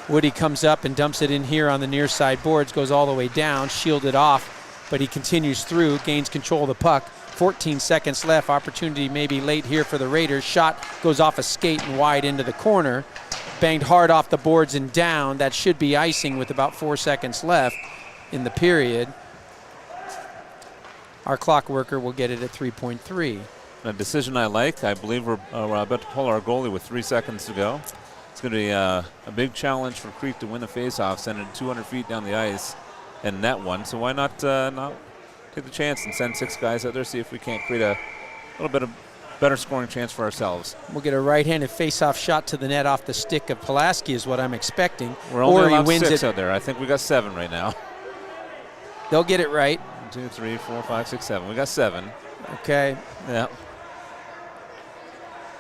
Woody comes up and dumps it in here on the near side boards, goes all the way down, shielded off, but he continues through, gains control of the puck. 14 seconds left, opportunity maybe late here for the Raiders. Shot goes off a skate and wide into the corner. Banged hard off the boards and down. That should be icing with about 4 seconds left in the period. Our clock worker will get it at 3.3. A decision I like. I believe we're about to pull our goalie with 3 seconds to go. It's going to be a big challenge for Creek to win the faceoff, send it 200 feet down the ice and net one. So why not take the chance and send 6 guys out there, see if we can't create a little bit of better scoring chance for ourselves. We'll get a right-handed face-off shot to the net off the stick of Pulaski is what I'm expecting. We're only allowed 6 out there. I think we got 7 right now. They'll get it right. 1, 2, 3, 4, 5, 6, 7. We got 7. Okay. Yeah.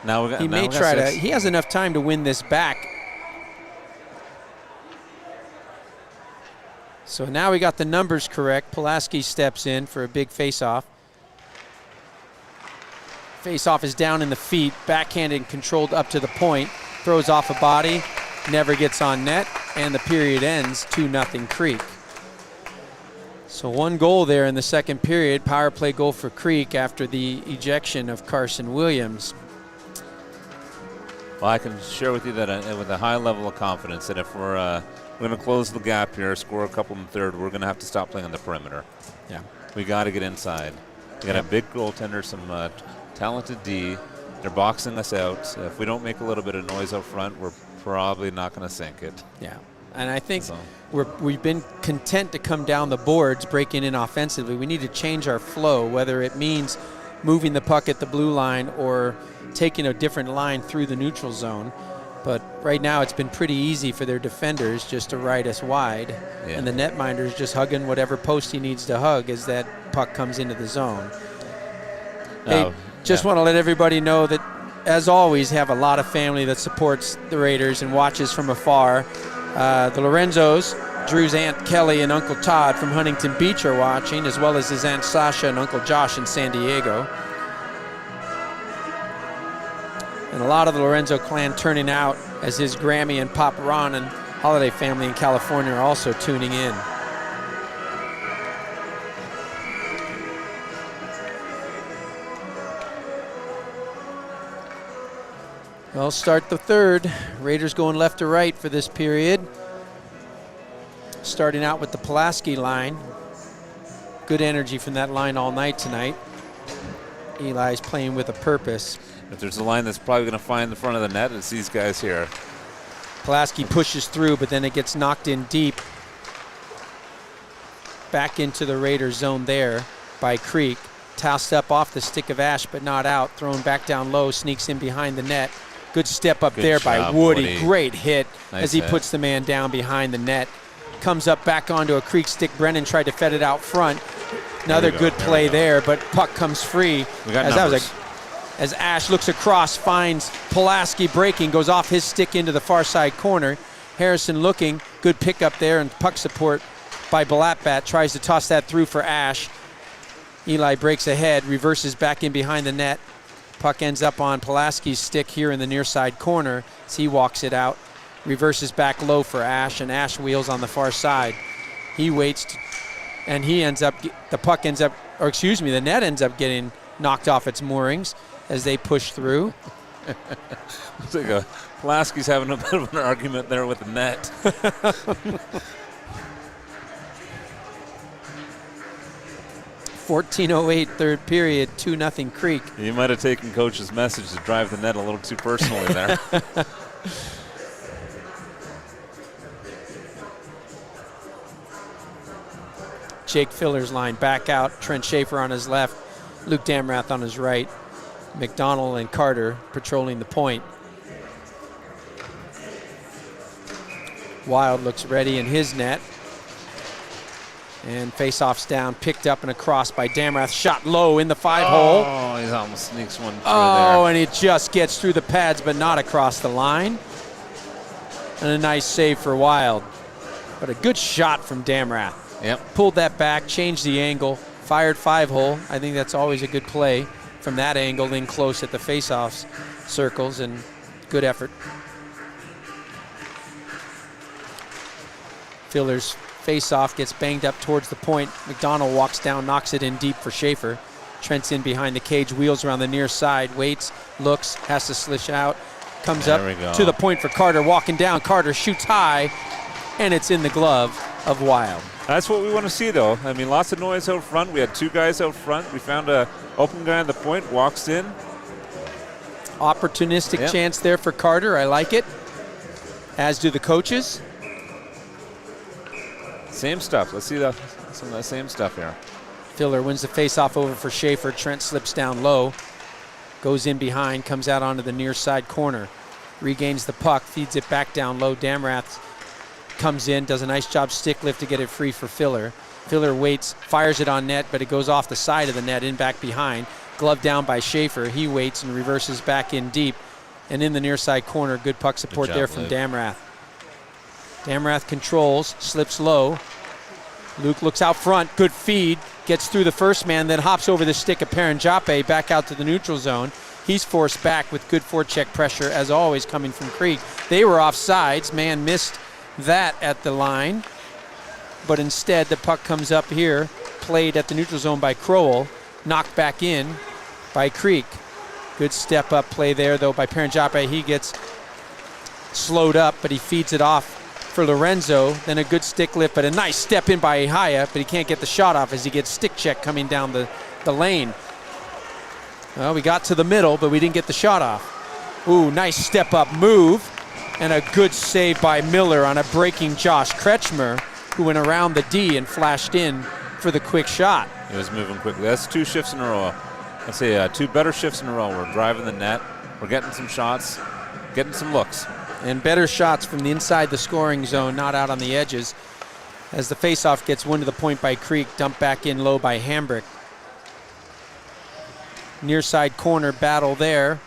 Now we got. He may try to. He has enough time to win this back. So now we got the numbers correct. Pulaski steps in for a big face-off. Face-off is down in the feet, backhanded and controlled up to the point. Throws off a body, never gets on net, and the period ends 2-0 Creek. So 1 goal there in the second period. Power play goal for Creek after the ejection of Carson Williams. Well, I can share with you that with a high level of confidence that if we're going to close the gap here, score a couple in the third, we're going to have to stop playing on the perimeter. Yeah. We got to get inside. We got a big goaltender, some talented D. They're boxing us out. If we don't make a little bit of noise up front, we're probably not going to sink it. Yeah. And I think we've been content to come down the boards, breaking in offensively. We need to change our flow, whether it means moving the puck at the blue line or taking a different line through the neutral zone. But right now it's been pretty easy for their defenders just to ride us wide. Yeah. And the netminder's just hugging whatever post he needs to hug as that puck comes into the zone. Hey, just want to let everybody know that, as always, have a lot of family that supports the Raiders and watches from afar. The Lorenzos, Drew's Aunt Kelly and Uncle Todd from Huntington Beach are watching, as well as his Aunt Sasha and Uncle Josh in San Diego. And a lot of the Lorenzo clan turning out as his Grammy and Pop Ron and Holiday family in California are also tuning in. Well, start the third. Raiders going left to right for this period. Starting out with the Pulaski line. Good energy from that line all night tonight. Eli's playing with a purpose. If there's a line that's probably going to find the front of the net, it's these guys here. Pulaski pushes through, but then it gets knocked in deep. Back into the Raiders zone there by Creek. Tossed up off the stick of Ash, but not out. Thrown back down low, sneaks in behind the net. Good step up there by Woody. Great hit as he puts the man down behind the net. Comes up back onto a Creek stick. Brennan tried to fed it out front. Another good play there, but puck comes free. We got numbers. As Ash looks across, finds Pulaski breaking, goes off his stick into the far side corner. Harrison looking, good pickup there and puck support by Balatbat. Tries to toss that through for Ash. Eli breaks ahead, reverses back in behind the net. Puck ends up on Pulaski's stick here in the near side corner as he walks it out. Reverses back low for Ash, and Ash wheels on the far side. He waits, and he ends up, the net ends up getting knocked off its moorings as they push through. Looks like Pulaski's having a bit of an argument there with the net. 14:08 third period, 2-0 Creek. You might have taken Coach's message to drive the net a little too personally there. Jake Filler's line back out. Trent Schaefer on his left. Luke Damrath on his right. McDonald and Carter patrolling the point. Wild looks ready in his net. And face-off's down, picked up and across by Damrath. Shot low in the 5-hole. Oh, he almost sneaks one through there. Oh, and it just gets through the pads, but not across the line. And a nice save for Wild. But a good shot from Damrath. Yep. Pulled that back, changed the angle, fired 5-hole. I think that's always a good play from that angle, in close at the face-offs circles, and good effort. Filler's face-off gets banged up towards the point. McDonald walks down, knocks it in deep for Schaefer. Trent's in behind the cage, wheels around the near side, waits, looks, has to slish out, comes There up to the point for Carter, walking down. Carter shoots high, and it's in the glove of Wild. That's what we want to see, though. I mean, lots of noise out front. We had 2 guys out front. We found a open guy on the point, walks in. Opportunistic chance there for Carter. I like it, as do the coaches. Same stuff. Let's see some of that same stuff here. Filler wins the face-off over for Schaefer. Trent slips down low, goes in behind, comes out onto the near side corner, regains the puck, feeds it back down low. Damrath comes in, does a nice job stick lift to get it free for Filler. Filler waits, fires it on net, but it goes off the side of the net, in back behind. Glove down by Schaefer. He waits and reverses back in deep. And in the near side corner, good puck support there from Damrath. Damrath controls, slips low. Luke looks out front, good feed, gets through the first man, then hops over the stick of Paranjape back out to the neutral zone. He's forced back with good forecheck pressure, as always, coming from Creek. They were offsides. Man missed that at the line, but instead the puck comes up here, played at the neutral zone by Crowell, knocked back in by Creek. Good step up play there, though, by Paranjape. He gets slowed up, but he feeds it off for Lorenzo. Then a good stick lift, but a nice step in by Ihaya, but he can't get the shot off as he gets stick check coming down the lane. Well, we got to the middle, but we didn't get the shot off. Ooh, nice step up move, and a good save by Miller on a breaking Josh Kretschmer, who went around the D and flashed in for the quick shot. He was moving quickly. That's 2 shifts in a row. I'd say 2 better shifts in a row. We're driving the net. We're getting some shots, getting some looks. And better shots from the inside the scoring zone, not out on the edges. As the faceoff gets won to the point by Creek, dumped back in low by Hambrick. Near side corner battle there.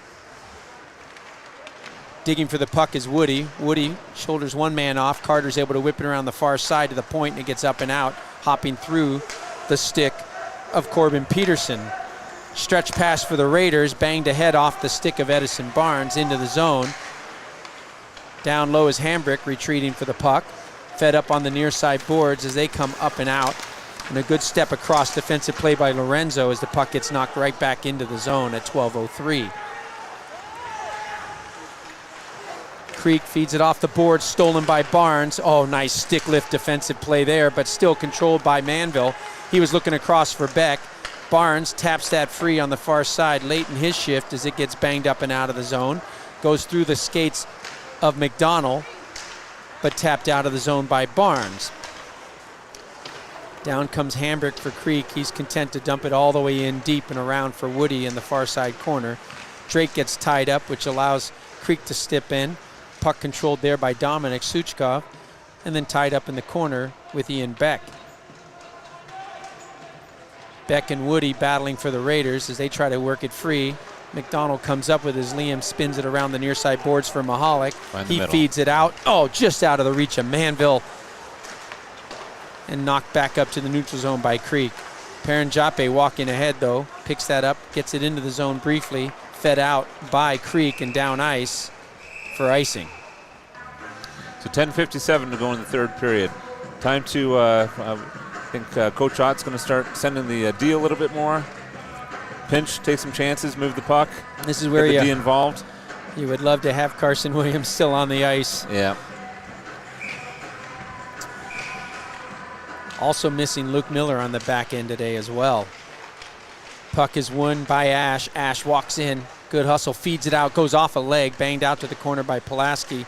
Digging for the puck is Woody. Woody shoulders one man off. Carter's able to whip it around the far side to the point, and it gets up and out, hopping through the stick of Corbin Peterson. Stretch pass for the Raiders, banged ahead off the stick of Edison Barnes into the zone. Down low is Hambrick, retreating for the puck. Fed up on the near side boards as they come up and out. And a good step across, defensive play by Lorenzo as the puck gets knocked right back into the zone at 12:03. Creek feeds it off the board, stolen by Barnes. Oh, nice stick lift defensive play there, but still controlled by Manville. He was looking across for Beck. Barnes taps that free on the far side late in his shift as it gets banged up and out of the zone. Goes through the skates of McDonald, but tapped out of the zone by Barnes. Down comes Hambrick for Creek. He's content to dump it all the way in deep and around for Woody in the far side corner. Drake gets tied up, which allows Creek to step in. Puck controlled there by Dominic Suchkov, and then tied up in the corner with Ian Beck. Beck and Woody battling for the Raiders as they try to work it free. McDonald comes up with his Liam, spins it around the near side boards for Mahalik. He feeds it out. Oh, just out of the reach of Manville. And knocked back up to the neutral zone by Creek. Paranjape walking ahead, though. Picks that up, gets it into the zone briefly. Fed out by Creek and down ice for icing. So 10:57 to go in the third period. Time to, I think Coach Ott's going to start sending the D a little bit more. Pinch, take some chances, move the puck. This is where get the D involved. You would love to have Carson Williams still on the ice. Yeah. Also missing Luke Miller on the back end today as well. Puck is won by Ash. Ash walks in. Good hustle, feeds it out, goes off a leg, banged out to the corner by Pulaski.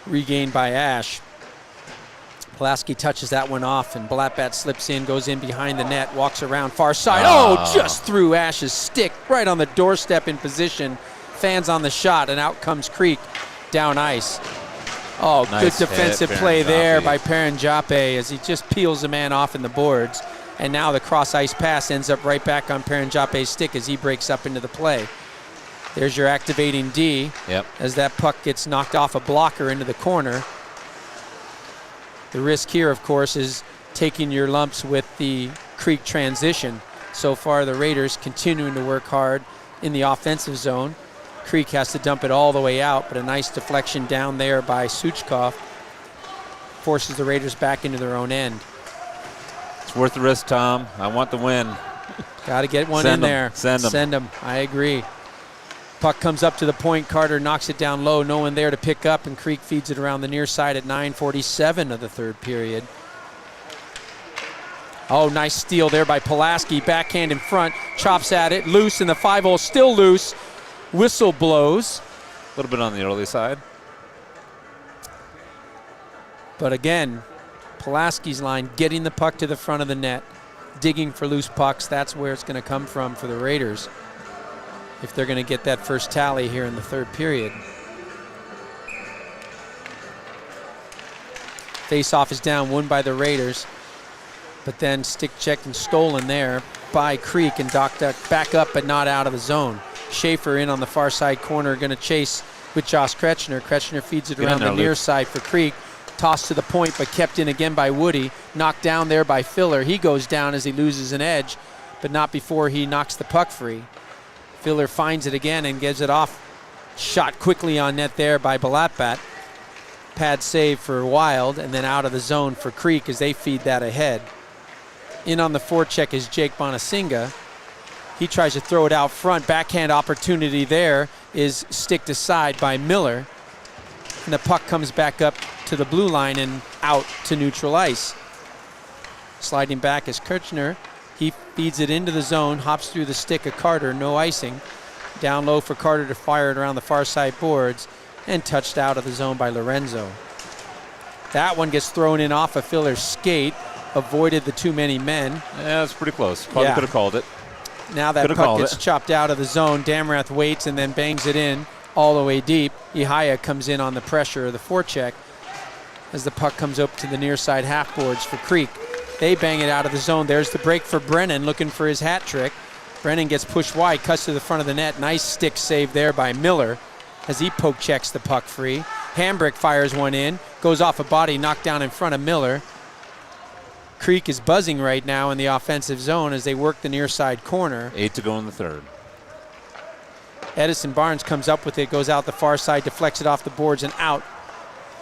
Regained by Ash. Pulaski touches that one off, and Blattbat slips in, goes in behind the net, walks around far side. Oh, just threw Ash's stick right on the doorstep in position. Fans on the shot, and out comes Creek down ice. Oh, nice good defensive play there by Paranjape as he just peels the man off in the boards. And now the cross ice pass ends up right back on Paranjape's stick as he breaks up into the play. There's your activating D. Yep. As that puck gets knocked off a blocker into the corner. The risk here, of course, is taking your lumps with the Creek transition. So far, the Raiders continuing to work hard in the offensive zone. Creek has to dump it all the way out, but a nice deflection down there by Suchkov forces the Raiders back into their own end. It's worth the risk, Tom. I want the win. Got to get one in there. Send them. Send them. I agree. Puck comes up to the point. Carter knocks it down low. No one there to pick up, and Creek feeds it around the near side at 9:47 of the third period. Oh, nice steal there by Pulaski. Backhand in front. Chops at it. Loose in the 5-hole. Still loose. Whistle blows. A little bit on the early side. But again, Pulaski's line getting the puck to the front of the net. Digging for loose pucks. That's where it's going to come from for the Raiders, if they're going to get that first tally here in the third period. Face-off is down, won by the Raiders, but then stick checked and stolen there by Creek, and Doc Duck back up but not out of the zone. Schaefer in on the far side corner, going to chase with Josh Kretschner. Kretschner feeds it around the near side for Creek. Tossed to the point, but kept in again by Woody. Knocked down there by Filler. He goes down as he loses an edge, but not before he knocks the puck free. Filler finds it again and gives it off. Shot quickly on net there by Balatbat. Pad save for Wild, and then out of the zone for Creek as they feed that ahead. In on the forecheck is Jake Bonasinga. He tries to throw it out front. Backhand opportunity there is sticked aside by Miller. And the puck comes back up to the blue line and out to neutral ice. Sliding back is Kirchner. He feeds it into the zone, hops through the stick of Carter, no icing. Down low for Carter to fire it around the far side boards, and touched out of the zone by Lorenzo. That one gets thrown in off of Filler's skate, avoided the too many men. Yeah, it's pretty close. Probably could have called it. Now that puck gets chopped out of the zone. Damrath waits and then bangs it in all the way deep. Ihaya comes in on the pressure of the forecheck as the puck comes up to the near side half boards for Creek. They bang it out of the zone. There's the break for Brennan, looking for his hat trick. Brennan gets pushed wide, cuts to the front of the net. Nice stick save there by Miller as he poke checks the puck free. Hambrick fires one in, goes off a body, knocked down in front of Miller. Creek is buzzing right now in the offensive zone as they work the near side corner. 8 to go in the third. Edison Barnes comes up with it, goes out the far side, deflects it off the boards and out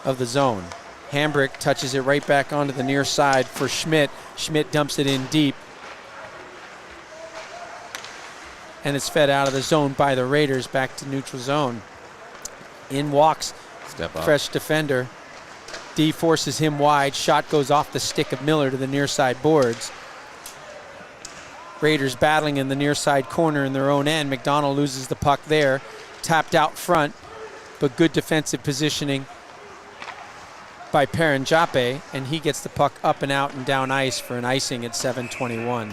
of the zone. Hambrick touches it right back onto the near side for Schmidt. Schmidt dumps it in deep. And it's fed out of the zone by the Raiders back to neutral zone. In walks fresh defender. D forces him wide. Shot goes off the stick of Miller to the near side boards. Raiders battling in the near side corner in their own end. McDonald loses the puck there. Tapped out front, but good defensive positioning by Paranjape, and he gets the puck up and out and down ice for an icing at 7:21.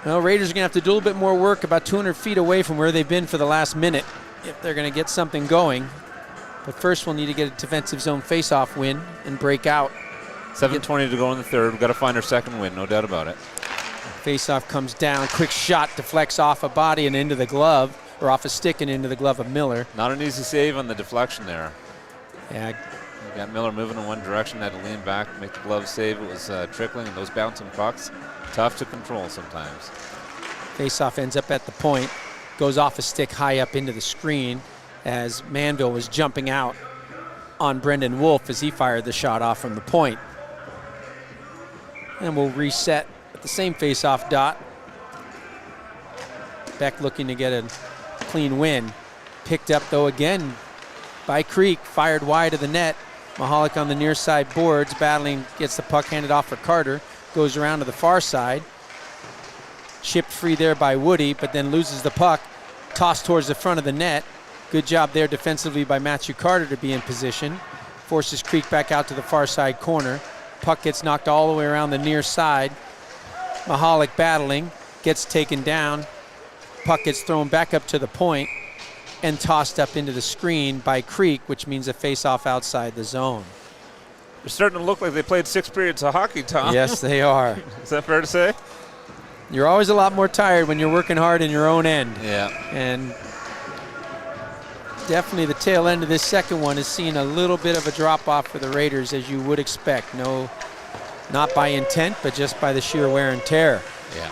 Well, Raiders are going to have to do a little bit more work about 200 feet away from where they've been for the last minute if they're going to get something going. But first we'll need to get a defensive zone face-off win and break out. 7:20 to go in the third. We've got to find our second win, no doubt about it. Face-off comes down. Quick shot deflects off a body and into the glove, or off a stick and into the glove of Miller. Not an easy save on the deflection there. Yeah. You got Miller moving in one direction, had to lean back, make the glove save. It was trickling, and those bouncing pucks, tough to control sometimes. Face-off ends up at the point, goes off a stick high up into the screen as Manville was jumping out on Brendan Wolf as he fired the shot off from the point. And we'll reset at the same face-off dot. Beck looking to get a clean win. Picked up though again by Creek, fired wide of the net. Mahalik on the near side boards, battling, gets the puck handed off for Carter, goes around to the far side. Chipped free there by Woody, but then loses the puck. Tossed towards the front of the net. Good job there defensively by Matthew Carter to be in position. Forces Creek back out to the far side corner. Puck gets knocked all the way around the near side. Mahalik battling, gets taken down. Puck gets thrown back up to the point and tossed up into the screen by Creek, which means a face-off outside the zone. They're starting to look like they played 6 periods of hockey, Tom. Yes, they are. Is that fair to say? You're always a lot more tired when you're working hard in your own end. Yeah. And definitely the tail end of this second one is seeing a little bit of a drop-off for the Raiders, as you would expect. No, not by intent, but just by the sheer wear and tear. Yeah.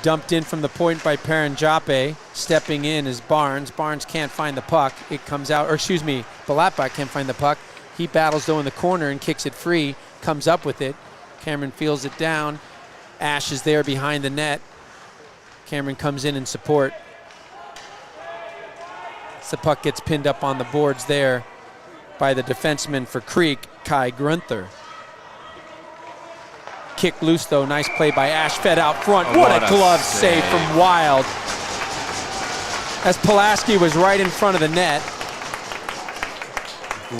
Dumped in from the point by Paranjape. Stepping in is Barnes. Barnes can't find the puck. It comes out, or excuse me, Balapa can't find the puck. He battles though in the corner and kicks it free, comes up with it. Cameron feels it down. Ash is there behind the net. Cameron comes in support. The puck gets pinned up on the boards there by the defenseman for Creek, Kai Grunther. Kick loose though, nice play by Ash, fed out front. What a glove save from Wild. As Pulaski was right in front of the net.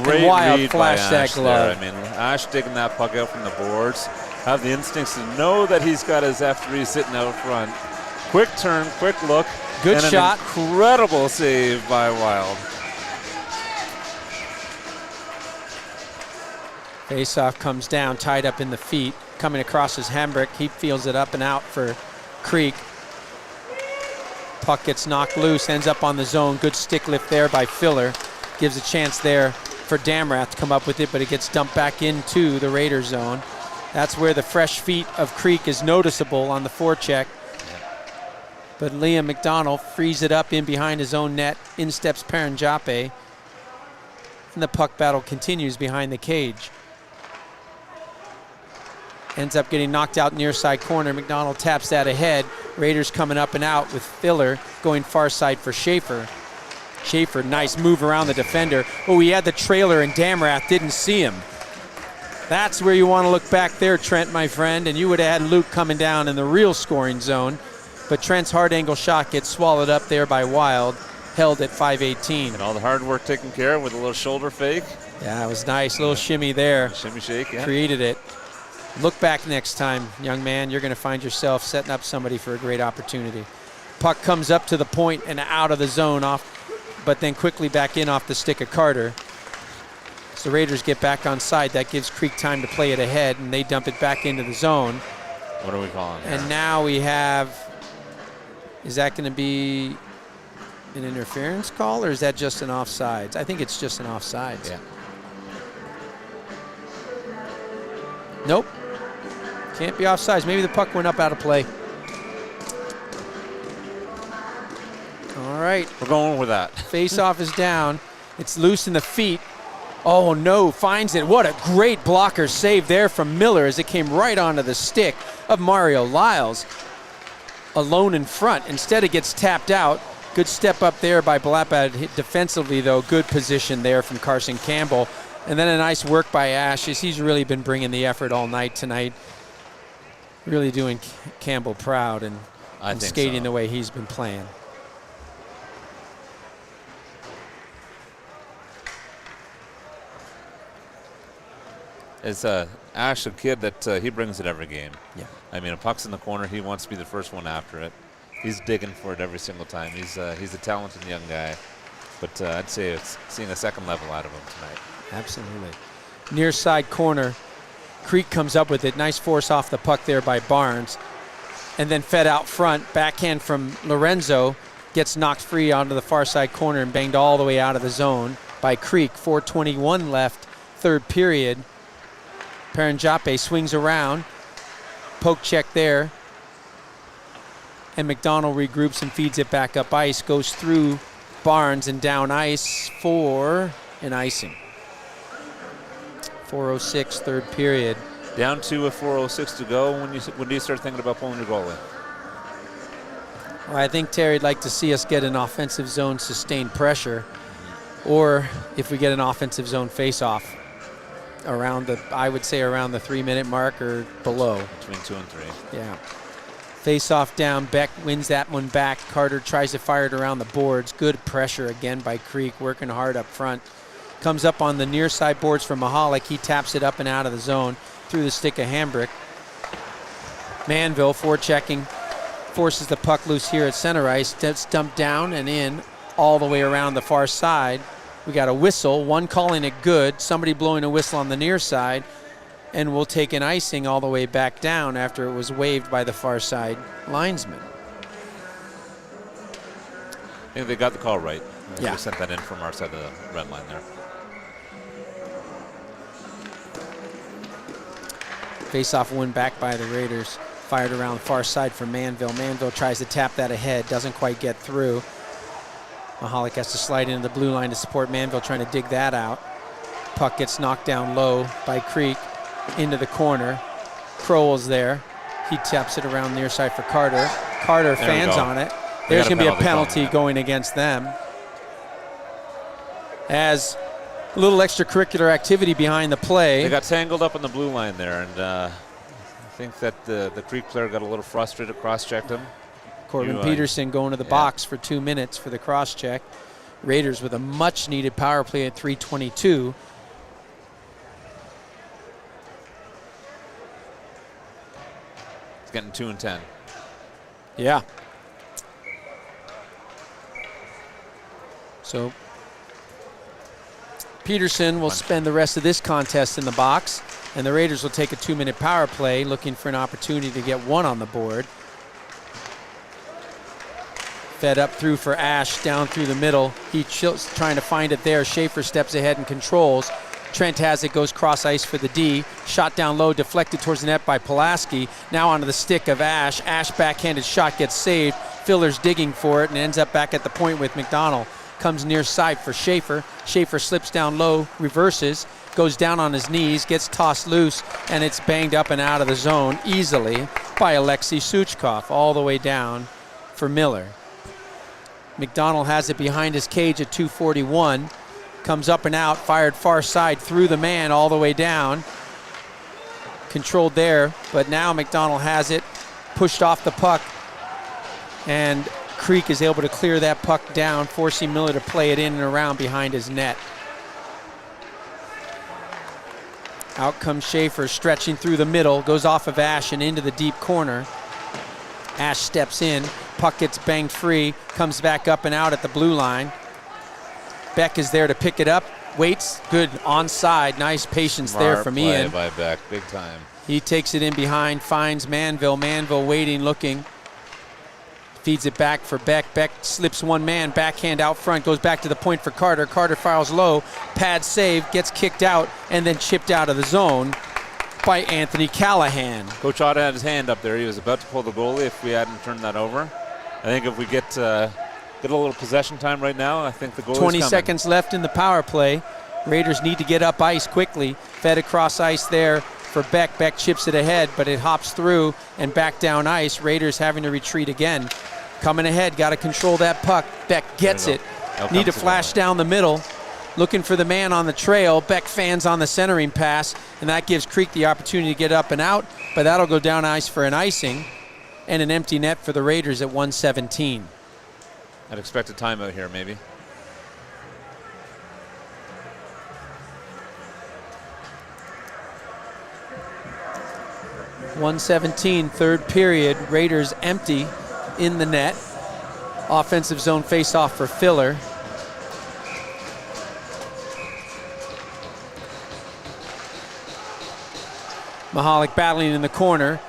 Great Wild read flashed by that Ash glove. there. I mean, Ash digging that puck out from the boards. Have the instincts to know that he's got his F3 sitting out front. Quick turn, quick look. Good and shot. An incredible save by Wild. Faceoff comes down, tied up in the feet. Coming across his Hambrick. He feels it up and out for Creek. Puck gets knocked loose, ends up on the zone. Good stick lift there by Filler. Gives a chance there for Damrath to come up with it, but it gets dumped back into the Raider zone. That's where the fresh feet of Creek is noticeable on the forecheck. But Liam McDonald frees it up in behind his own net. In steps Paranjape. And the puck battle continues behind the cage. Ends up getting knocked out near side corner. McDonald taps that ahead. Raiders coming up and out with Filler going far side for Schaefer. Schaefer, nice move around the defender. Oh, he had the trailer and Damrath didn't see him. That's where you want to look back there, Trent, my friend, and you would have had Luke coming down in the real scoring zone. But Trent's hard angle shot gets swallowed up there by Wild, held at 5:18. And all the hard work taken care of with a little shoulder fake. Yeah, it was nice. Little shimmy there. Shimmy shake, yeah. Created it. Look back next time, young man. You're going to find yourself setting up somebody for a great opportunity. Puck comes up to the point and out of the zone, but then quickly back in off the stick of Carter. So Raiders get back on side. That gives Creek time to play it ahead, and they dump it back into the zone. What are we calling here? And now we have, is that going to be an interference call, or is that just an offsides? I think it's just an offsides. Yeah. Nope. Can't be offsides. Maybe the puck went up out of play. All right. We're going with that. Face-off is down. It's loose in the feet. Oh, no. Finds it. What a great blocker save there from Miller as it came right onto the stick of Mario Lyles. Alone in front. Instead, it gets tapped out. Good step up there by Balapa defensively, though. Good position there from Carson Campbell. And then a nice work by Ash, as he's really been bringing the effort all night tonight. Really doing Campbell proud and skating the way he's been playing. Is Ash a kid that he brings it every game? Yeah. I mean, a puck's in the corner, he wants to be the first one after it. He's digging for it every single time. He's a talented young guy, but I'd say it's seeing a second level out of him tonight. Absolutely. Near side corner, Creek comes up with it. Nice force off the puck there by Barnes. And then fed out front. Backhand from Lorenzo. Gets knocked free onto the far side corner and banged all the way out of the zone by Creek. 4:21 left, third period. Paranjape swings around. Poke check there. And McDonald regroups and feeds it back up ice. Goes through Barnes and down ice for an icing. 4:06, third period. Down to a 4:06 to go. When do you start thinking about pulling your goalie? Well, I think Terry'd like to see us get an offensive zone sustained pressure, or if we get an offensive zone face-off around I would say around the 3-minute mark or below. Between 2 and 3. Yeah. Face-off down. Beck wins that one back. Carter tries to fire it around the boards. Good pressure again by Creek, working hard up front. Comes up on the near side boards for Mahalik. He taps it up and out of the zone through the stick of Hambrick. Manville forechecking, forces the puck loose here at center ice. That's dumped down and in all the way around the far side. We got a whistle, one calling it good, somebody blowing a whistle on the near side. and will take an icing all the way back down after it was waved by the far side linesman. I think they got the call right. Yeah. We sent that in from our side of the red line there. Face-off win back by the Raiders. Fired around the far side for Manville. Manville tries to tap that ahead, doesn't quite get through. Mahalik has to slide into the blue line to support Manville, trying to dig that out. Puck gets knocked down low by Creek into the corner. Crowell's there. He taps it around near side for Carter. Carter fans on it. There's going to be a penalty going against them. As a little extracurricular activity behind the play. They got tangled up on the blue line there, and I think that the Creek player got a little frustrated, cross-checked him. Corbin Peterson going to the box for 2 minutes for the cross-check. Raiders with a much-needed power play at 3:22. It's getting 2 and 10. Yeah. So Peterson will spend the rest of this contest in the box, and the Raiders will take a 2-minute power play, looking for an opportunity to get one on the board. Fed up through for Ash, down through the middle. He's trying to find it there. Schaefer steps ahead and controls. Trent has it, goes cross ice for the D. Shot down low, deflected towards the net by Pulaski. Now onto the stick of Ash. Ash backhanded shot gets saved. Filler's digging for it and ends up back at the point with McDonald. Comes near side for Schaefer. Schaefer slips down low, reverses, goes down on his knees, gets tossed loose, and it's banged up and out of the zone easily by Alexei Suchkov all the way down for Miller. McDonald has it behind his cage at 2:41. Comes up and out, fired far side through the man all the way down. Controlled there, but now McDonald has it, pushed off the puck, and Creek is able to clear that puck down, forcing Miller to play it in and around behind his net. Out comes Schaefer, stretching through the middle, goes off of Ash and into the deep corner. Ash steps in, puck gets banged free, comes back up and out at the blue line. Beck is there to pick it up, waits, good onside, nice patience there from Ian. By Beck, big time. He takes it in behind, finds Manville. Manville waiting, looking. Feeds it back for Beck. Beck slips one man, backhand out front, goes back to the point for Carter. Carter fouls low, pad save, gets kicked out, and then chipped out of the zone by Anthony Callahan. Coach Otta had his hand up there. He was about to pull the goalie if we hadn't turned that over. I think if we get a little possession time right now, I think the goalie's 20 coming. seconds left in the power play. Raiders need to get up ice quickly. Fed across ice there for Beck. Beck chips it ahead, but it hops through and back down ice. Raiders having to retreat again. Coming ahead, got to control that puck. Beck gets it. Need to flash down the middle. Looking for the man on the trail. Beck fans on the centering pass, and that gives Creek the opportunity to get up and out, but that'll go down ice for an icing and an empty net for the Raiders at 1:17. I'd expect a timeout here, maybe. .117, third period. Raiders empty in the net. Offensive zone face-off for Filler. Mahalik battling in the corner.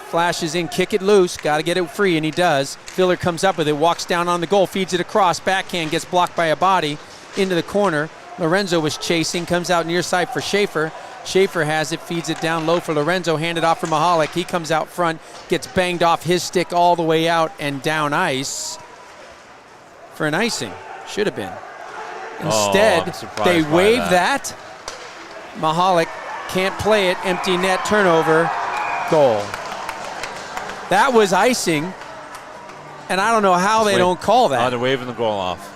Flashes in, kick it loose, got to get it free, and he does. Filler comes up with it, walks down on the goal, feeds it across, backhand, gets blocked by a body into the corner. Lorenzo was chasing, comes out near side for Schaefer. Schaefer has it, feeds it down low for Lorenzo, handed off for Mahalik. He comes out front, gets banged off his stick all the way out and down ice for an icing. Should have been. Instead, they wave that. Mahalik can't play it, empty net, turnover, goal. That was icing, and I don't know how they don't call that. They're waving the goal off.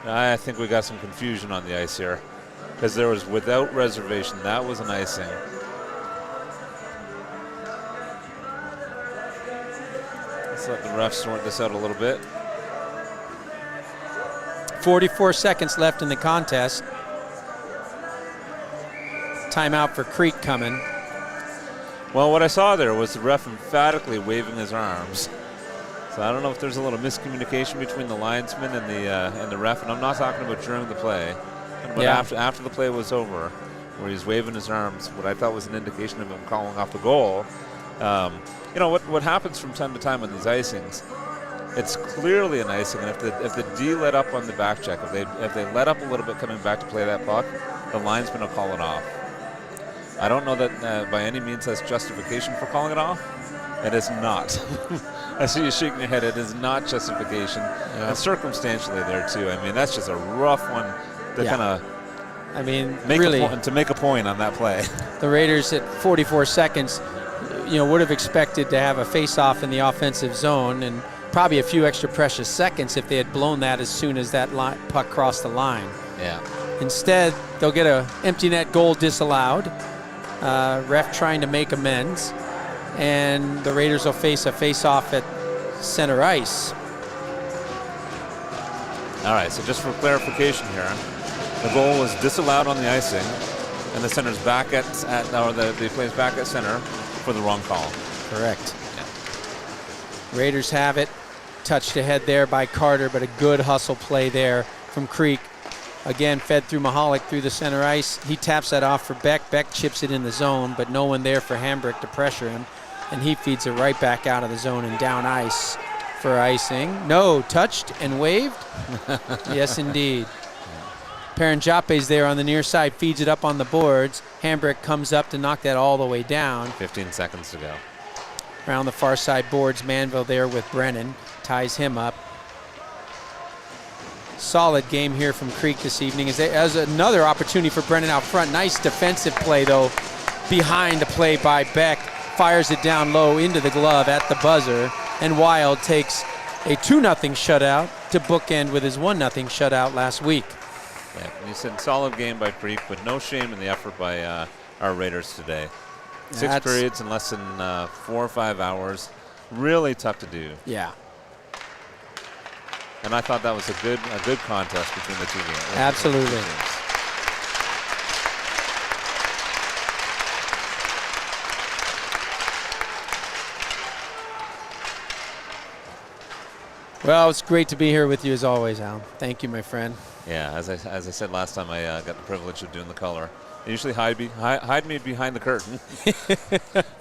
I think we got some confusion on the ice here because there was without reservation. That was an icing. Let's let the refs sort this out a little bit. 44 seconds left in the contest. Timeout for Creek coming. Well, what I saw there was the ref emphatically waving his arms. So I don't know if there's a little miscommunication between the linesman and the ref, and I'm not talking about during the play, but after the play was over. where he's waving his arms, what I thought was an indication of him calling off the goal. You know, what happens from time to time on these icings, it's clearly an icing, and if the D let up on the back check, if they let up a little bit coming back to play that puck, the linesman will call it off. I don't know that by any means that's justification for calling it off. It is not. I see you shaking your head. It is not justification, and circumstantially there too. I mean, that's just a rough one to kind of. I mean, to make a point on that play. The Raiders at 44 seconds, you know, would have expected to have a face-off in the offensive zone and probably a few extra precious seconds if they had blown that as soon as that puck crossed the line. Yeah. Instead, they'll get a empty net goal disallowed. Ref trying to make amends, and the Raiders will face a face-off at center ice. All right. So just for clarification here, the goal was disallowed on the icing, and the center's back the play's back at center for the wrong call. Correct. Yeah. Raiders have it. Touched ahead there by Carter, but a good hustle play there from Creek. Again, fed through Mahalik through the center ice. He taps that off for Beck. Beck chips it in the zone, but no one there for Hambrick to pressure him. And he feeds it right back out of the zone and down ice for icing. No, touched and waved? Yes, indeed. Paranjape's there on the near side, feeds it up on the boards. Hambrick comes up to knock that all the way down. 15 seconds to go. Around the far side boards, Manville there with Brennan. Ties him up. Solid game here from Creek this evening. As another opportunity for Brennan out front. Nice defensive play, though, behind the play by Beck. Fires it down low into the glove at the buzzer. And Wild takes a 2-0 shutout to bookend with his 1-0 shutout last week. Yeah, you said solid game by Creek, but no shame in the effort by our Raiders today. 6 periods in less than 4 or 5 hours. Really tough to do. Yeah. And I thought that was a good contest between the two games. Absolutely. Well, it's great to be here with you as always, Al. Thank you, my friend. Yeah, as I said last time, I got the privilege of doing the color. They usually hide me behind the curtain.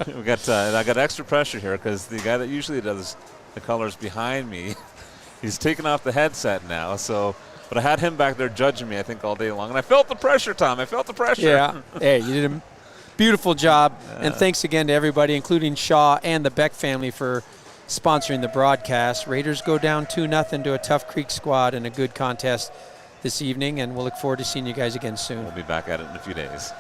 I got extra pressure here because the guy that usually does the colors behind me, he's taken off the headset now. So, but I had him back there judging me, I think, all day long, and I felt the pressure, Tom. I felt the pressure. Yeah. Hey, you did a beautiful job, and thanks again to everybody, including Shaw and the Beck family, for sponsoring the broadcast. Raiders go down 2-0 to a tough Creek squad in a good contest this evening, and we'll look forward to seeing you guys again soon. We'll be back at it in a few days.